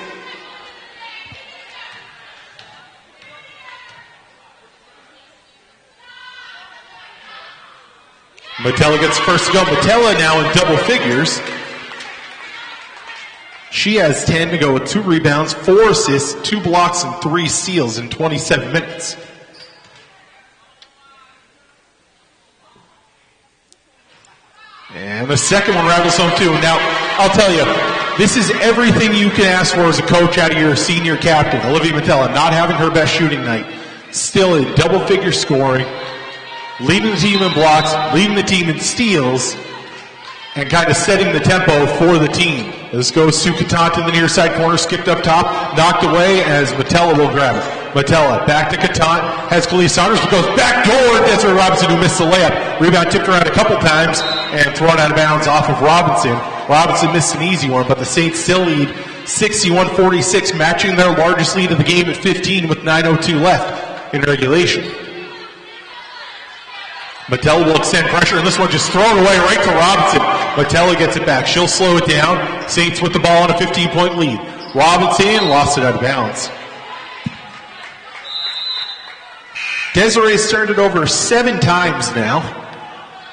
Metella gets first to go. Metella now in double figures. She has 10 to go with 2 rebounds, 4 assists, 2 blocks, and 3 steals in 27 minutes. And the second one rattles home too. Now, I'll tell you, this is everything you can ask for as a coach out of your senior captain, Olivia Metella, not having her best shooting night. Still in double-figure scoring, leading the team in blocks, leading the team in steals, and kind of setting the tempo for the team. This goes to Catant in the near side corner, skipped up top, knocked away as Metella will grab it. Metella back to Catant, has Kalia Saunders, but goes back door. Desiree Robinson who missed the layup. Rebound tipped around a couple times and thrown out of bounds off of Robinson. Robinson missed an easy one, but the Saints still lead 61-46, matching their largest lead of the game at 15 with 9:02 left in regulation. Metella will extend pressure, and this one just thrown away right to Robinson. Metella gets it back. She'll slow it down. Saints with the ball on a 15-point lead. Robinson lost it out of bounds. Desiree's turned it over 7 times now.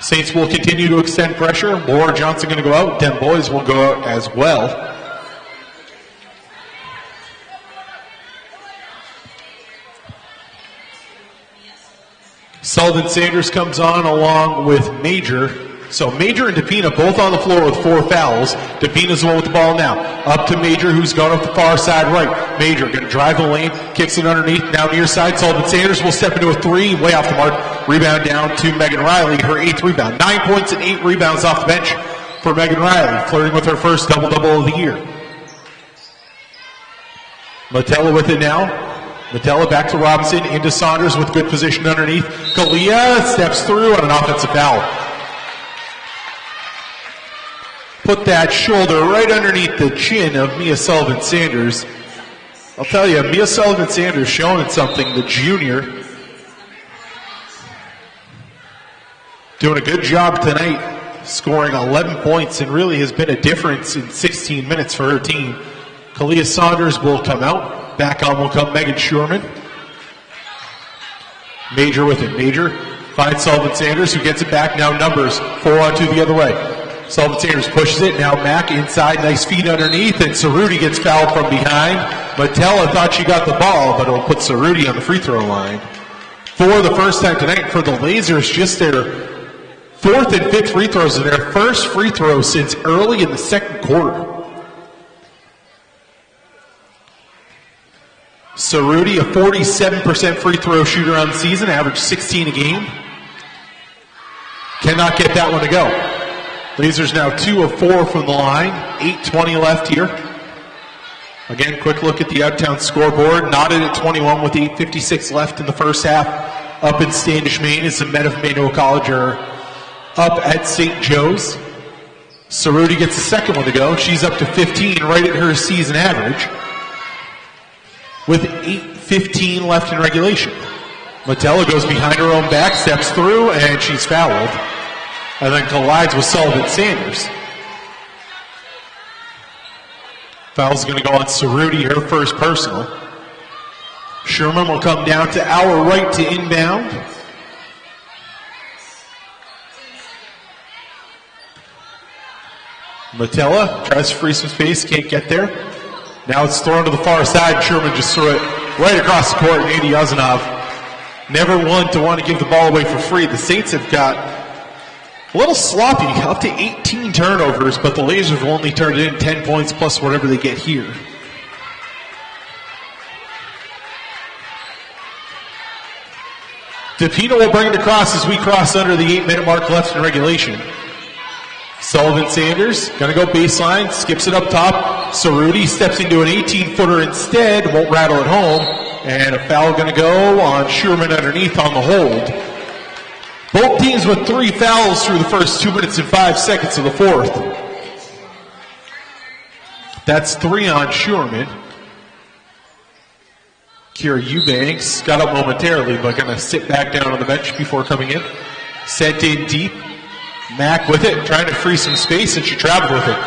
Saints will continue to extend pressure. Laura Johnson going to go out. Dembois will go out as well. Sullivan Sanders comes on along with Major. So Major and DePina both on the floor with 4 fouls. DePina's the one with the ball now. Up to Major, who's gone up the far side right. Major going to drive the lane, kicks it underneath, now near side. Sullivan Sanders will step into a 3, way off the mark. Rebound down to Megan Riley, her 8th rebound. 9 points and 8 rebounds off the bench for Megan Riley, flirting with her first double-double of the year. Metella with it now. Metella back to Robinson, into Saunders with good position underneath. Kalia steps through on an offensive foul. Put that shoulder right underneath the chin of Mia Sullivan-Sanders. I'll tell you, Mia Sullivan-Sanders showing something, the junior. Doing a good job tonight, scoring 11 points, and really has been a difference in 16 minutes for her team. Kalia Saunders will come out. Back on will come Meagan Schuermann. Major with it. Major finds Sullivan Sanders, who gets it back. Now numbers 4-on-2 the other way. Sullivan Sanders pushes it. Now Mack inside. Nice feed underneath. And Cerruti gets fouled from behind. Matella thought she got the ball, but it'll put Cerruti on the free throw line. For the first time tonight for the Lasers, just their fourth and fifth free throws, and their first free throw since early in the second quarter. Cerruti, a 47% free throw shooter on the season, averaged 16 a game. Cannot get that one to go. Lasers now 2 of 4 from the line, 8:20 left here. Again, quick look at the Uptown scoreboard. Knotted at 21 with 8:56 left in the first half. Up in Standish, Maine, as the men of Maine College are up at St. Joe's. Cerruti gets the second one to go. She's up to 15, right at her season average, with 8:15 left in regulation. Matella goes behind her own back, steps through, and she's fouled, and then collides with Sullivan Sanders. Foul's going to go on Cerruti, her first personal. Schuermann will come down to our right to inbound. Matella tries to free some space, can't get there. Now it's thrown to the far side. Schuermann just threw it right across the court. And Andy Ozanov, never one to want to give the ball away for free. The Saints have got a little sloppy, up to 18 turnovers, but the Lasers will only turn it in 10 points plus whatever they get here. DePino will bring it across as we cross under the 8-minute mark left in regulation. Sullivan Sanders, going to go baseline, skips it up top. Cerruti steps into an 18-footer instead, won't rattle it home. And a foul going to go on Schuermann underneath on the hold. Both teams with 3 fouls through the first 2 minutes and 5 seconds of the fourth. That's 3 on Schuermann. Kira Eubanks got up momentarily, but going to sit back down on the bench before coming in. Sent in deep. Mack with it, trying to free some space, and she traveled with it.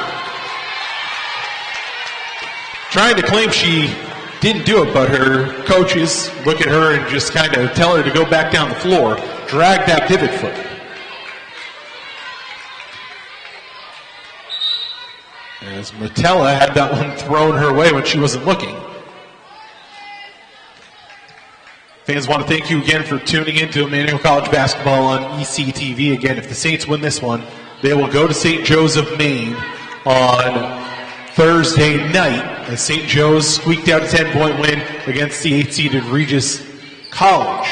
Trying to claim she didn't do it, but her coaches look at her and just kind of tell her to go back down the floor. Drag that pivot foot. As Matella had that one thrown her way when she wasn't looking. Fans want to thank you again for tuning in to Emmanuel College basketball on ECTV. Again, if the Saints win this one, they will go to St. Joe's of Maine on Thursday night as St. Joe's squeaked out a 10-point win against the 8th-seeded Regis College.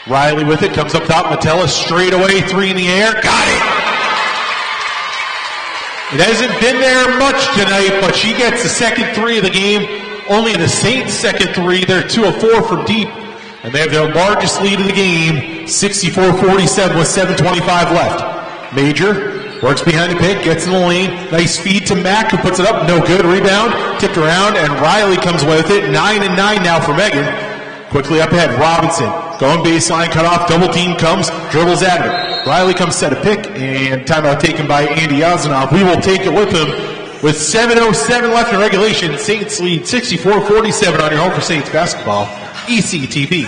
Riley with it, comes up top. Matella straight away, 3 in the air. Got it! It hasn't been there much tonight, but she gets the second 3 of the game. Only the Saints' second 3. They're 2 of 4 from deep. And they have their largest lead of the game, 64-47 with 7:25 left. Major works behind the pick, gets in the lane. Nice feed to Mack, who puts it up. No good. Rebound. Tipped around, and Riley comes away with it. 9 and 9 now for Meagan. Quickly up ahead. Robinson going baseline, cut off. Double team comes, dribbles at it. Riley comes set a pick, and timeout taken by Andy Ozanov. We will take it with him. With 7:07 left in regulation, Saints lead 64-47 on your home for Saints basketball, ECTV.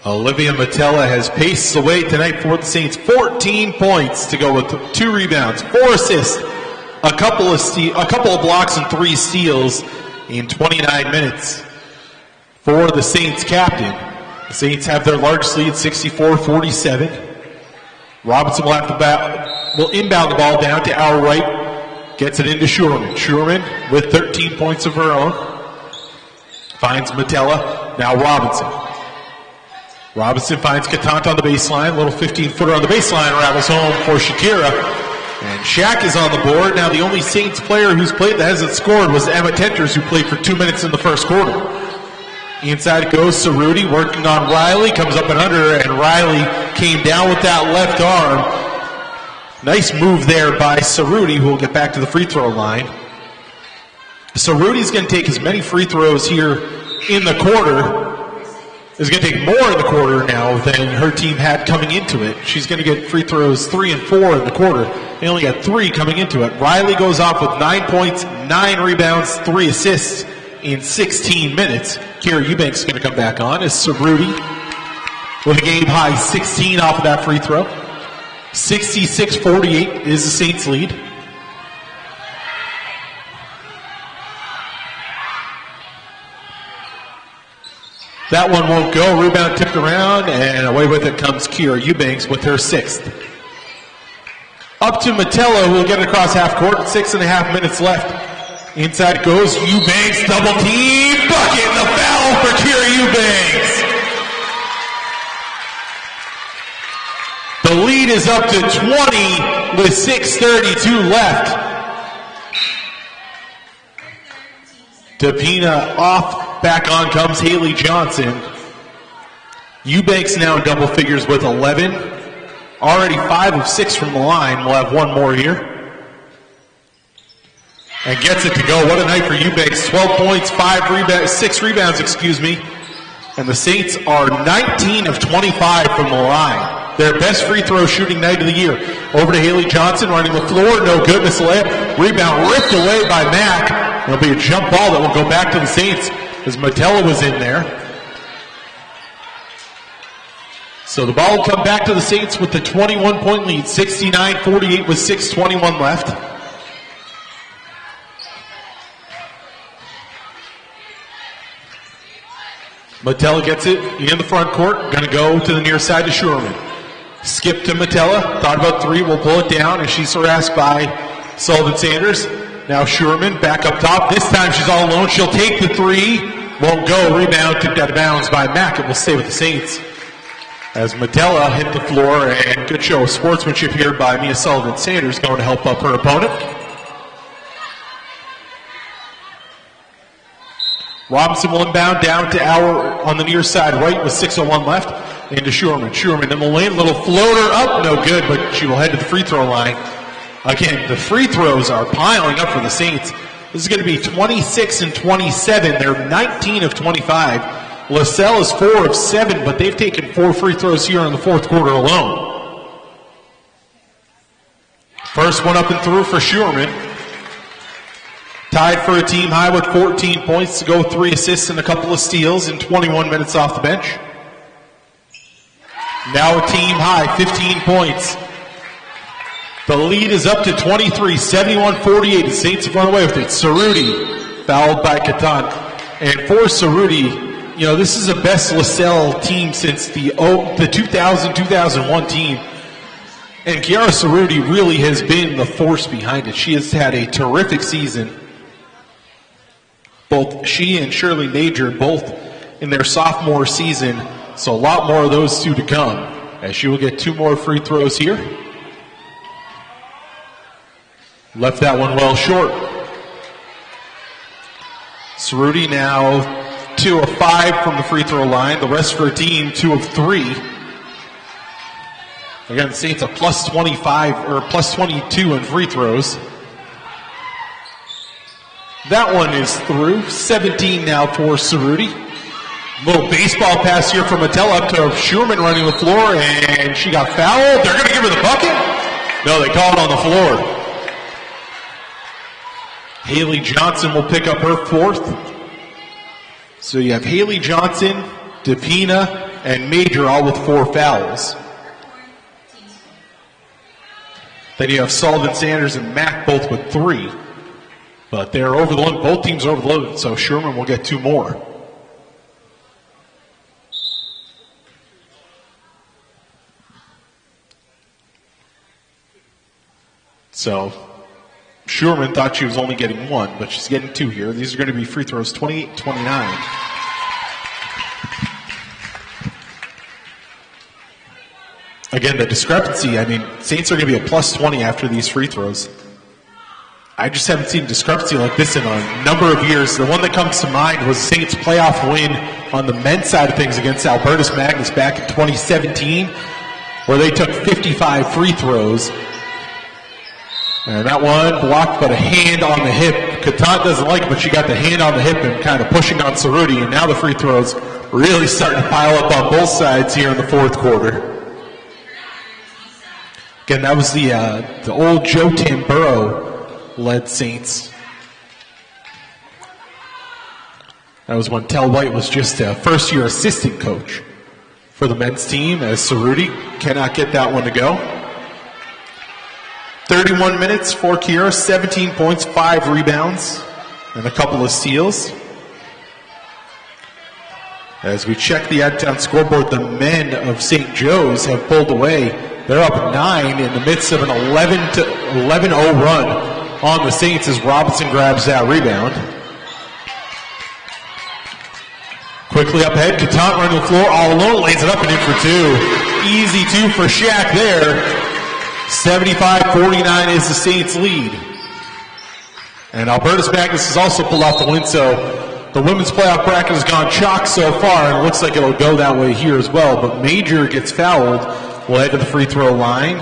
Olivia Matella has paced the way tonight for the Saints. 14 points to go with 2 rebounds, 4 assists, a couple of blocks, and 3 steals in 29 minutes for the Saints captain. The Saints have their largest lead, 64-47. Robinson will inbound the ball down to our right, gets it into Schuermann. Schuermann with 13 points of her own. Finds Matella, now Robinson. Robinson finds Katant on the baseline. Little 15-footer on the baseline, rattles home for Shakira. And Shaq is on the board. Now the only Saints player who's played that hasn't scored was Emma Tenters, who played for 2 minutes in the first quarter. Inside goes Cerruti, working on Riley, comes up and under, and Riley came down with that left arm. Nice move there by Cerruti, who will get back to the free throw line. Cerruti's going to take as many free throws here in the quarter. Is going to take more in the quarter now than her team had coming into it. She's going to get free throws 3 and 4 in the quarter. They only got 3 coming into it. Riley goes off with 9 points, 9 rebounds, 3 assists in 16 minutes. Kira Eubanks is going to come back on as Cerruti with a game high 16 off of that free throw. 66-48 is the Saints lead. That one won't go. Rebound tipped around, and away with it comes Kira Eubanks with her 6th. Up to Metella, who will get it across half court. 6.5 minutes left. Inside goes Eubanks, double team, bucket, and the foul for Kira Eubanks. The lead is up to 20 with 6:32 left. Depina off, back on comes Haley Johnson. Eubanks now in double figures with 11. Already 5 of 6 from the line. We'll have one more here. And gets it to go. What a night for Eubanks. 12 points, 6 rebounds, And the Saints are 19 of 25 from the line. Their best free throw shooting night of the year. Over to Haley Johnson, running the floor. No good, miss layup. Rebound ripped away by Mack. There'll be a jump ball that will go back to the Saints as Metella was in there. So the ball will come back to the Saints with the 21-point lead. 69-48 with 6:21 left. Metella gets it in the front court. Going to go to the near side to Schuermann. Skip to Metella. Thought about 3. Will pull it down, and she's harassed by Sullivan Sanders. Now Schuermann back up top. This time she's all alone. She'll take the 3. Won't go. Rebound tipped out of bounds by Mack. It will stay with the Saints. As Metella hit the floor, and good show of sportsmanship here by Mia Sullivan Sanders, going to help up her opponent. Robinson will inbound down to Auer on the near side right with 6:01 left. Into Schuermann. Schuermann in the lane. Little floater up. No good, but she will head to the free throw line. Again, the free throws are piling up for the Saints. This is going to be 26 and 27. They're 19 of 25. Lasell is 4 of 7, but they've taken 4 free throws here in the fourth quarter alone. First one up and through for Schuermann. Tied for a team high with 14 points to go, 3 assists and a couple of steals in 21 minutes off the bench. Now a team high, 15 points. The lead is up to 23, 71-48. The Saints have run away with it. Cerruti fouled by Catan. And for Cerruti, you know, this is the best Lasell team since the 2000-2001 team. And Kiara Cerruti really has been the force behind it. She has had a terrific season. Both she and Shirley Major, both in their sophomore season. So a lot more of those two to come. As she will get 2 more free throws here. Left that one well short. Cerruti now 2 of 5 from the free throw line. The rest for her team, 2 of 3. Again, the Saints a plus 25 or plus 22 in free throws. That one is through. 17 now for Cerruti. Little baseball pass here from Metella up to Schuermann running the floor, and she got fouled. They're going to give her the bucket? No, they call it on the floor. Haley Johnson will pick up her 4th. So you have Haley Johnson, Depina, and Major all with 4 fouls. Then you have Sullivan Sanders and Mack both with 3. But they're overloaded. Both teams are overloaded, so Schuermann will get 2 more. So Schuermann thought she was only getting 1, but she's getting 2 here. These are going to be free throws, 28-29. Again, the discrepancy, I mean, Saints are going to be a plus 20 after these free throws. I just haven't seen a discrepancy like this in a number of years. The one that comes to mind was the Saints' playoff win on the men's side of things against Albertus Magnus back in 2017, where they took 55 free throws. And that one blocked, but a hand on the hip. Catant doesn't like it, but she got the hand on the hip and kind of pushing on Cerruti, and now the free throws really starting to pile up on both sides here in the fourth quarter. Again, that was the old Joe Tamburo-led Saints. That was when Tel White was just a first-year assistant coach for the men's team, as Cerruti cannot get that one to go. 31 minutes for Kira, 17 points, 5 rebounds, and a couple of steals. As we check the out-of-town scoreboard, the men of St. Joe's have pulled away. They're up 9 in the midst of an 11-0 run on the Saints as Robinson grabs that rebound. Quickly up ahead, Catant running the floor all alone, lays it up and in for 2. Easy 2 for Shaq there. 75-49 is the Saints' lead. And Albertus Magnus has also pulled off the win, so the women's playoff bracket has gone chalk so far, and it looks like it'll go that way here as well. But Major gets fouled. We'll head to the free throw line.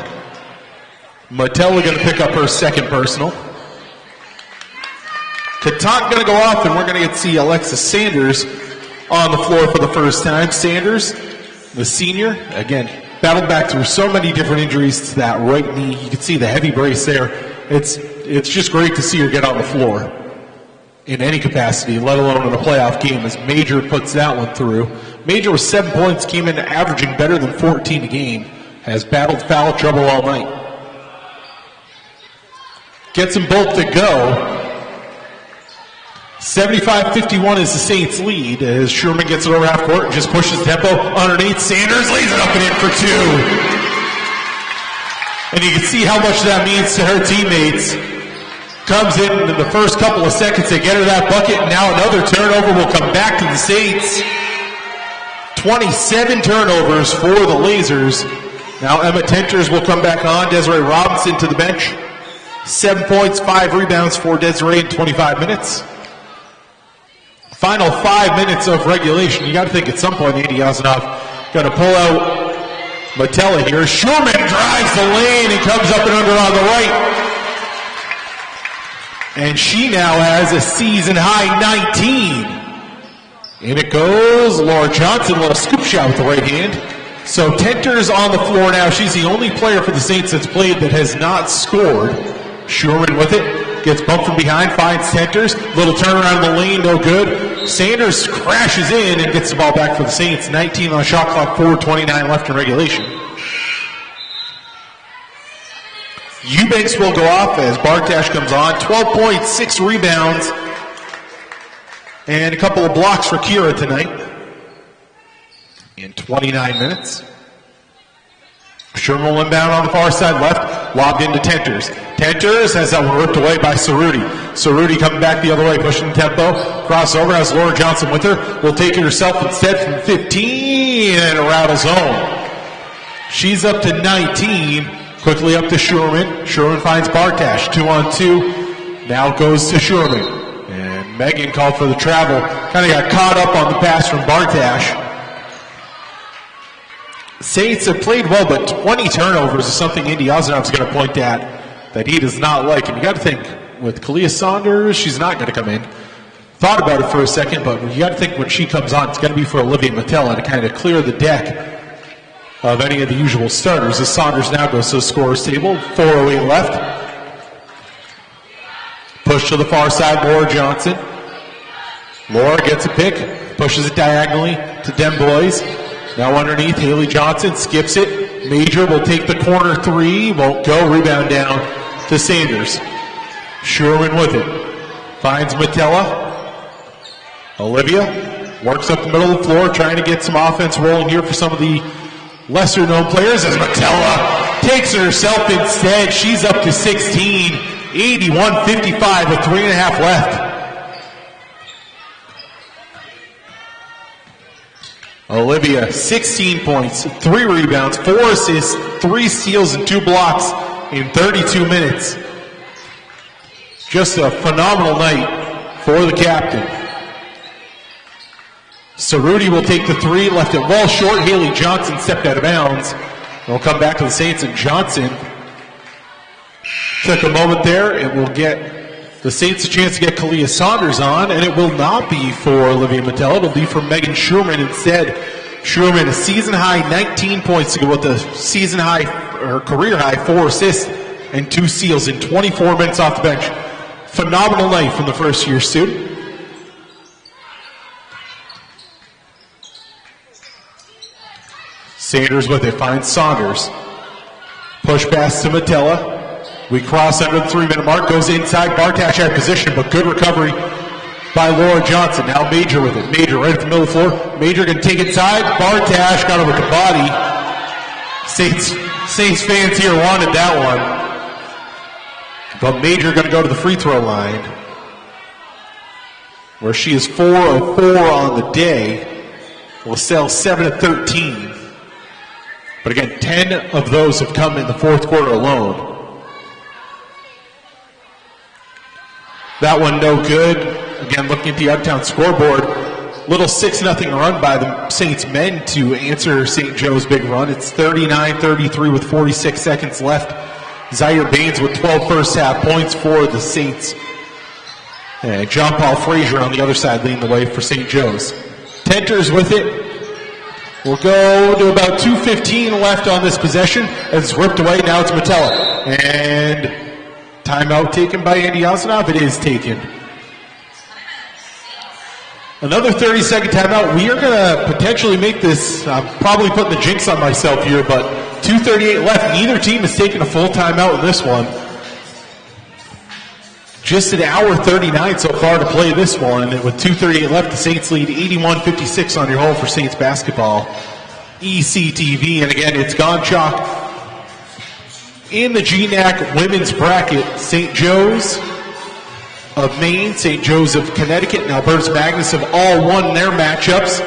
Matella going to pick up her second personal. Catant going to go off, and we're going to get to see Alexis Sanders on the floor for the first time. Sanders, the senior, again, battled back through so many different injuries to that right knee. You can see the heavy brace there. It's just great to see her get on the floor in any capacity, let alone in a playoff game, as Major puts that one through. Major with 7 points, came in averaging better than 14 a game, has battled foul trouble all night. Gets them both to go. 75-51 is the Saints' lead as Schuermann gets it over half court and just pushes tempo underneath. Sanders lays it up and in for 2. And you can see how much that means to her teammates. Comes in the first couple of seconds, they get her that bucket, and now another turnover will come back to the Saints. 27 turnovers for the Lasers. Now Emma Tenters will come back on. Desiree Robinson to the bench. 7 points, 5 rebounds for Desiree in 25 minutes. Final 5 minutes of regulation. You got to think at some point Andy Yazanoff going to pull out Matella here. Schuermann drives the lane and comes up and under on the right. And she now has a season-high 19. In it goes. Laura Johnson, a little scoop shot with the right hand. So Tenter's on the floor now. She's the only player for the Saints that's played that has not scored. Schuermann with it. Gets bumped from behind, finds Tenters. Little turnaround in the lane, no good. Sanders crashes in and gets the ball back for the Saints. 19 on the shot clock, 4:29 left in regulation. Eubanks will go off as Bartash comes on. 12 points, 6 rebounds, and a couple of blocks for Kira tonight in 29 minutes. Schuermann will inbound on the far side left, lobbed into Tenters. Tenters has that one ripped away by Cerruti. Cerruti coming back the other way, pushing tempo. Crossover has Laura Johnson with her. Will take it herself instead from 15 and rattles home. She's up to 19. Quickly up to Schuermann. Schuermann finds Bartash. 2-on-2. Now goes to Schuermann. And Meagan called for the travel. Kind of got caught up on the pass from Bartash. Saints have played well, but 20 turnovers is something Andy Ozenov's going to point at that he does not like. And you got to think, with Kalia Saunders, she's not going to come in. Thought about it for a second, but you got to think when she comes on, it's going to be for Olivia Matella to kind of clear the deck of any of the usual starters. As Saunders now goes to the scorer's table, 4:08 left. Push to the far side, Laura Johnson. Laura gets a pick, pushes it diagonally to Dembois. Now underneath, Haley Johnson skips it. Major will take the corner 3, won't go. Rebound down to Sanders. Schuermann with it. Finds Matella. Olivia works up the middle of the floor, trying to get some offense rolling here for some of the lesser-known players, as Matella takes it herself instead. She's up to 16, 81-55 with 3.5 left. Olivia, 16 points, 3 rebounds, 4 assists, 3 steals, and 2 blocks in 32 minutes. Just a phenomenal night for the captain. Cerruti will take the 3, left it well short. Haley Johnson stepped out of bounds. We'll come back to the Saints, and Johnson took a moment there. It will get the Saints a chance to get Kalia Saunders on, and it will not be for Olivia Mattel. It will be for Meagan Schuermann instead. Schuermann, a season-high 19 points to go with the season-high, or career-high 4 assists and 2 steals in 24 minutes off the bench. Phenomenal night from the first-year student. Sanders with it, finds Saunders. Push pass to Matella. We cross under the 3-minute mark, goes inside. Bartash out of position, but good recovery by Laura Johnson. Now Major with it. Major right at the middle of the floor. Major going to take inside. Bartash got it with the body. Saints fans here wanted that one. But Major going to go to the free throw line, where she is 4 of 4 on the day. Lasell 7 of 13. But again, 10 of those have come in the fourth quarter alone. That one no good. Again, looking at the Uptown scoreboard, little 6-0 run by the Saints men to answer St. Joe's big run. It's 39-33 with 46 seconds left. Zaire Baines with 12 first half points for the Saints. And John Paul Frazier on the other side leading the way for St. Joe's. Tenters with it. We'll go to about 2:15 left on this possession as it's ripped away. Now it's Matella. And timeout taken by Andy Osinoff. It is taken. Another 30-second timeout. We are going to potentially make this, I'm probably putting the jinx on myself here, but 2:38 left. Neither team has taken a full timeout in this one. Just an hour 39 so far to play this one. And with 2:38 left, the Saints lead 81-56 on your home for Saints basketball. ECTV, and again, it's gone chalk. In the GNAC women's bracket, St. Joe's of Maine, St. Joe's of Connecticut, and Albertus Magnus have all won their matchups.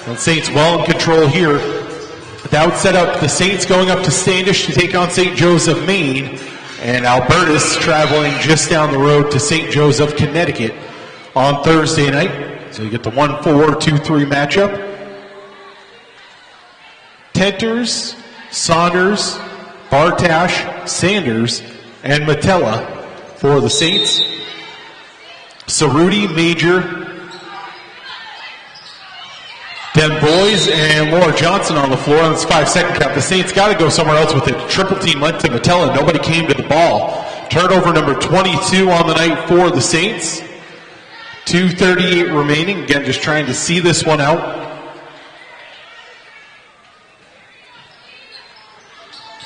And Saints well in control here. That would set up the Saints going up to Standish to take on St. Joe's of Maine, and Albertus traveling just down the road to St. Joe's of Connecticut on Thursday night. So you get the 1-4, 2-3 matchup. Tenters, Saunders, Bartash, Sanders, and Matella for the Saints. Cerruti, Major, Den Boys, and Laura Johnson on the floor on this 5-second count. The Saints got to go somewhere else with it. Triple team went to Matella. Nobody came to the ball. Turnover number 22 on the night for the Saints. 2:38 remaining. Again, just trying to see this one out.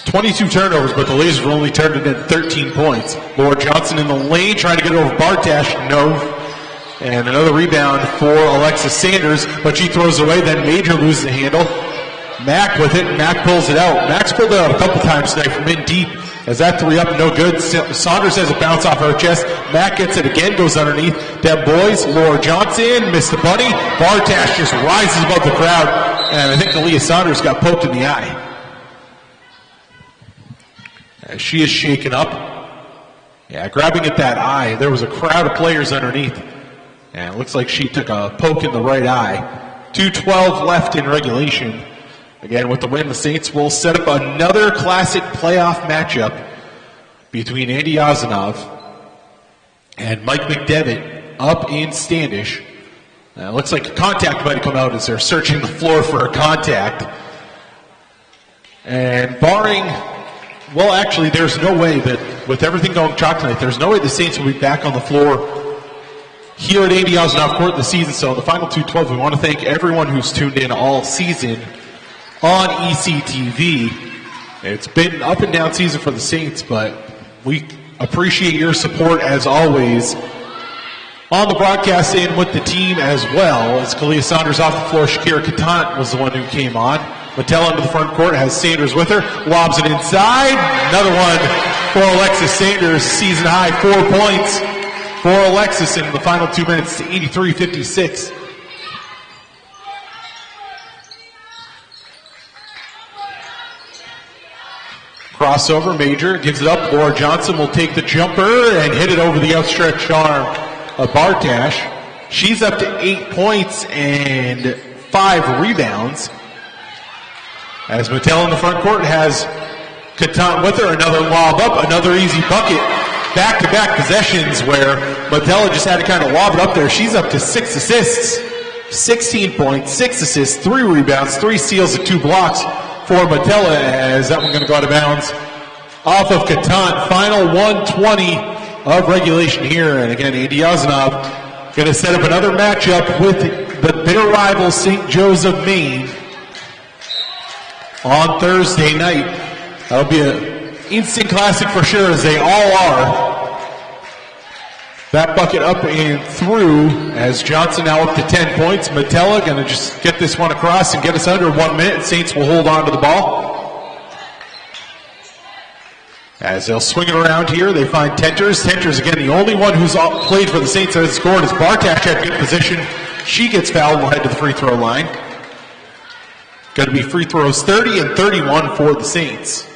22 turnovers, but the Lasers only turned it in 13 points. Laura Johnson in the lane, trying to get over Bartash. No. And another rebound for Alexis Sanders, but she throws away. Then Major loses the handle. Mack with it. Mack pulls it out. Mack's pulled it out a couple times tonight from in deep. As that 3 up, no good. Saunders has a bounce off her chest. Mack gets it again, goes underneath. Deb Boys, Laura Johnson, missed the bunny. Bartash just rises above the crowd. And I think Aaliyah Saunders got poked in the eye. As she is shaken up. Yeah, grabbing at that eye. There was a crowd of players underneath. And it looks like she took a poke in the right eye. 2:12 left in regulation. Again, with the win, the Saints will set up another classic playoff matchup between Andy Ozanov and Mike McDevitt up in Standish. It looks like a contact might have come out as they're searching the floor for a contact. And barring, well, actually, there's no way that, with everything going chalk tonight, there's no way the Saints will be back on the floor here at Andy Ozanov Court this season. So in the final 2:12, we want to thank everyone who's tuned in all season on ECTV. It's been an up and down season for the Saints, but we appreciate your support as always on the broadcast and with the team as well. As Kalia Saunders off the floor, Shakira Katant was the one who came on. Mattel into the front court, has Sanders with her, lobs it inside. Another one for Alexis Sanders, season high 4 points for Alexis in the final 2 minutes to 83-56. Crossover, Major gives it up. Laura Johnson will take the jumper and hit it over the outstretched arm of Bartash. She's up to 8 points and 5 rebounds. As Mattel in the front court has Catan with her, another lob up, another easy bucket. Back-to-back possessions where Mattel just had to kind of lob it up there. She's up to 6 assists, 16 points, 6 assists, 3 rebounds, 3 steals, and 2 blocks for Matella, as that one going to go out of bounds off of Catan. Final 1:20 of regulation here. And again, Andy Ozanov going to set up another matchup with the bitter rival St. Joe's of Maine on Thursday night. That'll be an instant classic for sure, as they all are. That bucket up and through, as Johnson now up to 10 points. Matella going to just get this one across and get us under 1 minute. Saints will hold on to the ball. As they'll swing it around here, they find Tenters. Tenters, again, the only one who's played for the Saints that has scored is Bartash at good position. She gets fouled and will head to the free throw line. Going to be free throws 30 and 31 for the Saints.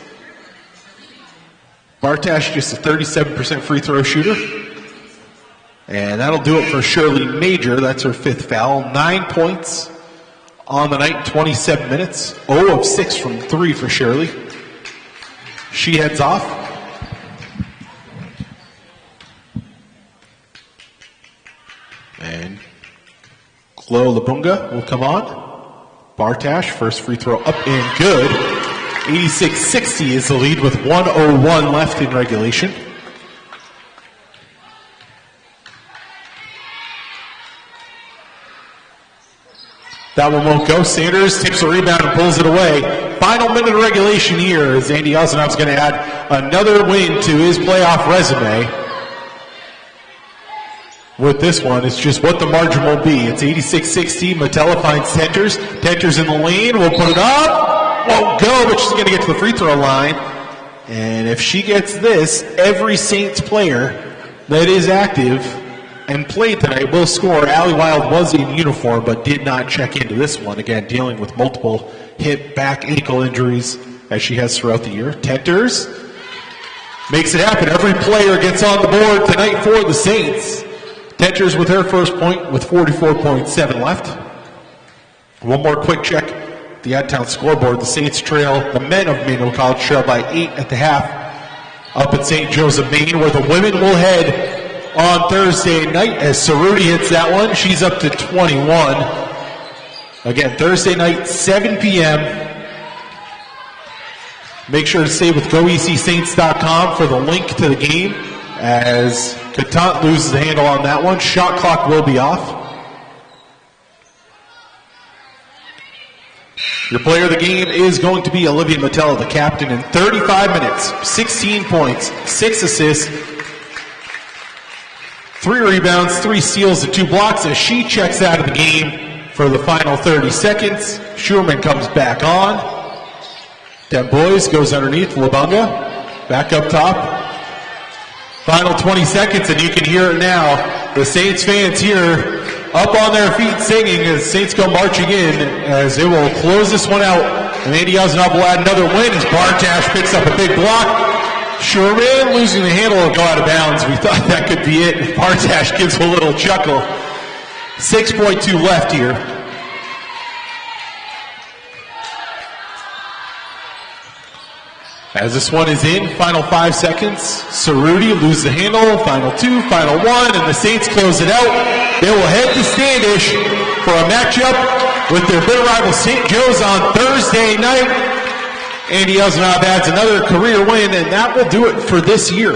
Bartash just a 37% free throw shooter. And that'll do it for Shirley Major. That's her 5th foul. 9 points on the night, 27 minutes. 0 of 6 from 3 for Shirley. She heads off. And Chloe Labunga will come on. Bartash, first free throw up and good. 86-60 is the lead with 1:01 left in regulation. That one won't go. Sanders takes the rebound and pulls it away. Final minute of regulation here as Andy Ozanov's going to add another win to his playoff resume. With this one, it's just what the margin will be. It's 86-60. Matella finds Tenters. Tenters in the lane. Will put it up. Won't go, but she's going to get to the free throw line. And if she gets this, every Saints player that is active and played tonight will score. Allie Wild was in uniform but did not check into this one. Again, dealing with multiple hip, back, ankle injuries as she has throughout the year. Tenters makes it happen. Every player gets on the board tonight for the Saints. Tenters with her first point with 44.7 left. One more quick check. The Adtown scoreboard. The Saints trail. The men of Emmanuel College trail by 8 at the half up at St. Joe's of Maine, where the women will head on Thursday night as Cerruti hits that one. She's up to 21. Again, Thursday night, 7 p.m. Make sure to stay with goecsaints.com for the link to the game as Catan loses the handle on that one. Shot clock will be off. Your player of the game is going to be Olivia Matella, the captain, in 35 minutes, 16 points, 6 assists, 3 rebounds, 3 steals, and 2 blocks as she checks out of the game for the final 30 seconds. Schuermann comes back on. Den Boys goes underneath. Labunga back up top. Final 20 seconds, and you can hear it now. The Saints fans here up on their feet singing as Saints go marching in as they will close this one out. And Andy Ozanov will add another win as Bartash picks up a big block. Schuermann losing the handle will go out of bounds. We thought that could be it. Bartash gives a little chuckle. 6.2 left here. As this one is in, final 5 seconds. Cerruti loses the handle. Final 2, final 1, and the Saints close it out. They will head to Standish for a matchup with their bitter rival St. Joe's on Thursday night. Andy Ozanov adds another career win, and that will do it for this year.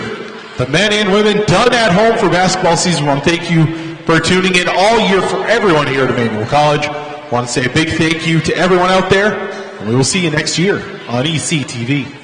The men and women done at home for basketball season 1. Thank you for tuning in all year for everyone here at Emmanuel College. I want to say a big thank you to everyone out there, and we will see you next year on ECTV.